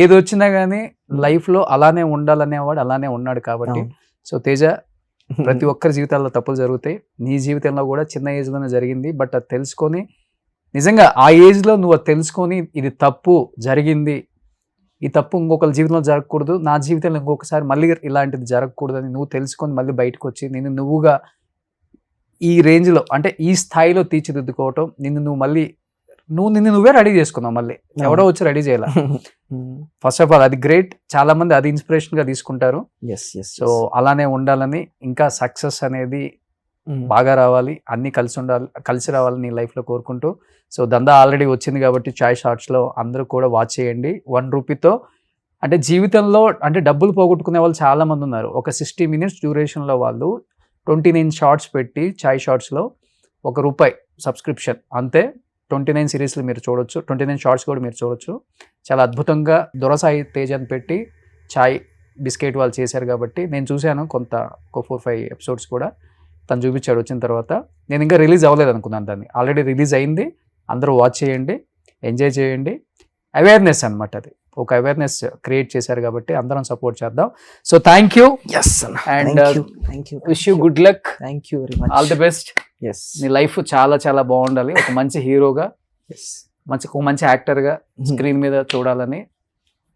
ఏది వచ్చినా గానీ లైఫ్ లో అలానే ఉండాలనేవాడు అలానే ఉన్నాడు. కాబట్టి సో తేజ, ప్రతి ఒక్కరి జీవితాల్లో తప్పులు జరుగుతాయి, నీ జీవితంలో కూడా చిన్న ఏజ్ లోనే జరిగింది. బట్ అది తెలుసుకొని, నిజంగా ఆ ఏజ్ లో నువ్వు అది తెలుసుకొని, ఇది తప్పు జరిగింది, ఈ తప్పు ఇంకొకరి జీవితంలో జరగకూడదు, నా జీవితంలో ఇంకొకసారి మళ్ళీ ఇలాంటిది జరగకూడదు అని నువ్వు తెలుసుకొని మళ్ళీ బయటకు వచ్చి నువ్వుగా ఈ రేంజ్ లో, అంటే ఈ స్థాయిలో తీర్చిదిద్దుకోవటం, నిన్ను నువ్వే రెడీ చేసుకున్నావు. మళ్ళీ ఎవడో వచ్చి రెడీ చేయాల. ఫస్ట్ ఆఫ్ ఆల్ అది గ్రేట్. చాలా మంది అది ఇన్స్పిరేషన్ గా తీసుకుంటారు. సో అలానే ఉండాలని, ఇంకా సక్సెస్ అనేది బాగా రావాలి, అన్ని కలిసి రావాలి నీ లైఫ్లో కోరుకుంటూ. సో దందా ఆల్రెడీ వచ్చింది కాబట్టి చాయ్ షార్ట్స్లో అందరూ కూడా వాచ్ చేయండి. 1 రూపీతో అంటే జీవితంలో అంటే డబ్బులు పోగొట్టుకునే వాళ్ళు చాలా మంది ఉన్నారు. ఒక 60 minutes డ్యూరేషన్లో వాళ్ళు 29 షార్ట్స్ పెట్టి చాయ్ షార్ట్స్లో ₹1 సబ్స్క్రిప్షన్ అంతే. 29 సిరీస్లు మీరు చూడొచ్చు, 29 షార్ట్స్ కూడా మీరు చూడొచ్చు. చాలా అద్భుతంగా దొరసాయి తేజ్ అని పెట్టి చాయ్ బిస్కెట్ వాళ్ళు చేశారు కాబట్టి నేను చూశాను కొంత ఒక 4-5 ఎపిసోడ్స్ కూడా తను చూపించాడు వచ్చిన తర్వాత. నేను ఇంకా రిలీజ్ అవ్వలేదు అనుకున్నాను, దాన్ని ఆల్రెడీ రిలీజ్ అయింది. అందరూ వాచ్ చేయండి, ఎంజాయ్ చేయండి. అవేర్నెస్ అనమాట, అది ఒక అవేర్నెస్ క్రియేట్ చేశారు కాబట్టి అందరం సపోర్ట్ చేద్దాం. So thank you and wish you good luck, thank you very much, all the best. నీ లైఫ్ చాలా చాలా బాగుండాలి, ఒక మంచి హీరోగా, మంచి యాక్టర్గా స్క్రీన్ మీద చూడాలని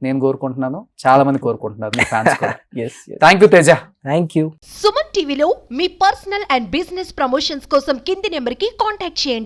నేను కోరుకుంటున్నాను, చాలా మంది కోరుకుంటున్నారు మీ ఫ్యాన్స్ కూడా. Thank you Teja. Thank you. Suman టీవీలో మీ పర్సనల్ అండ్ బిజినెస్ ప్రమోషన్స్ కోసం కింది నెంబర్కి కాంటాక్ట్ చేయండి.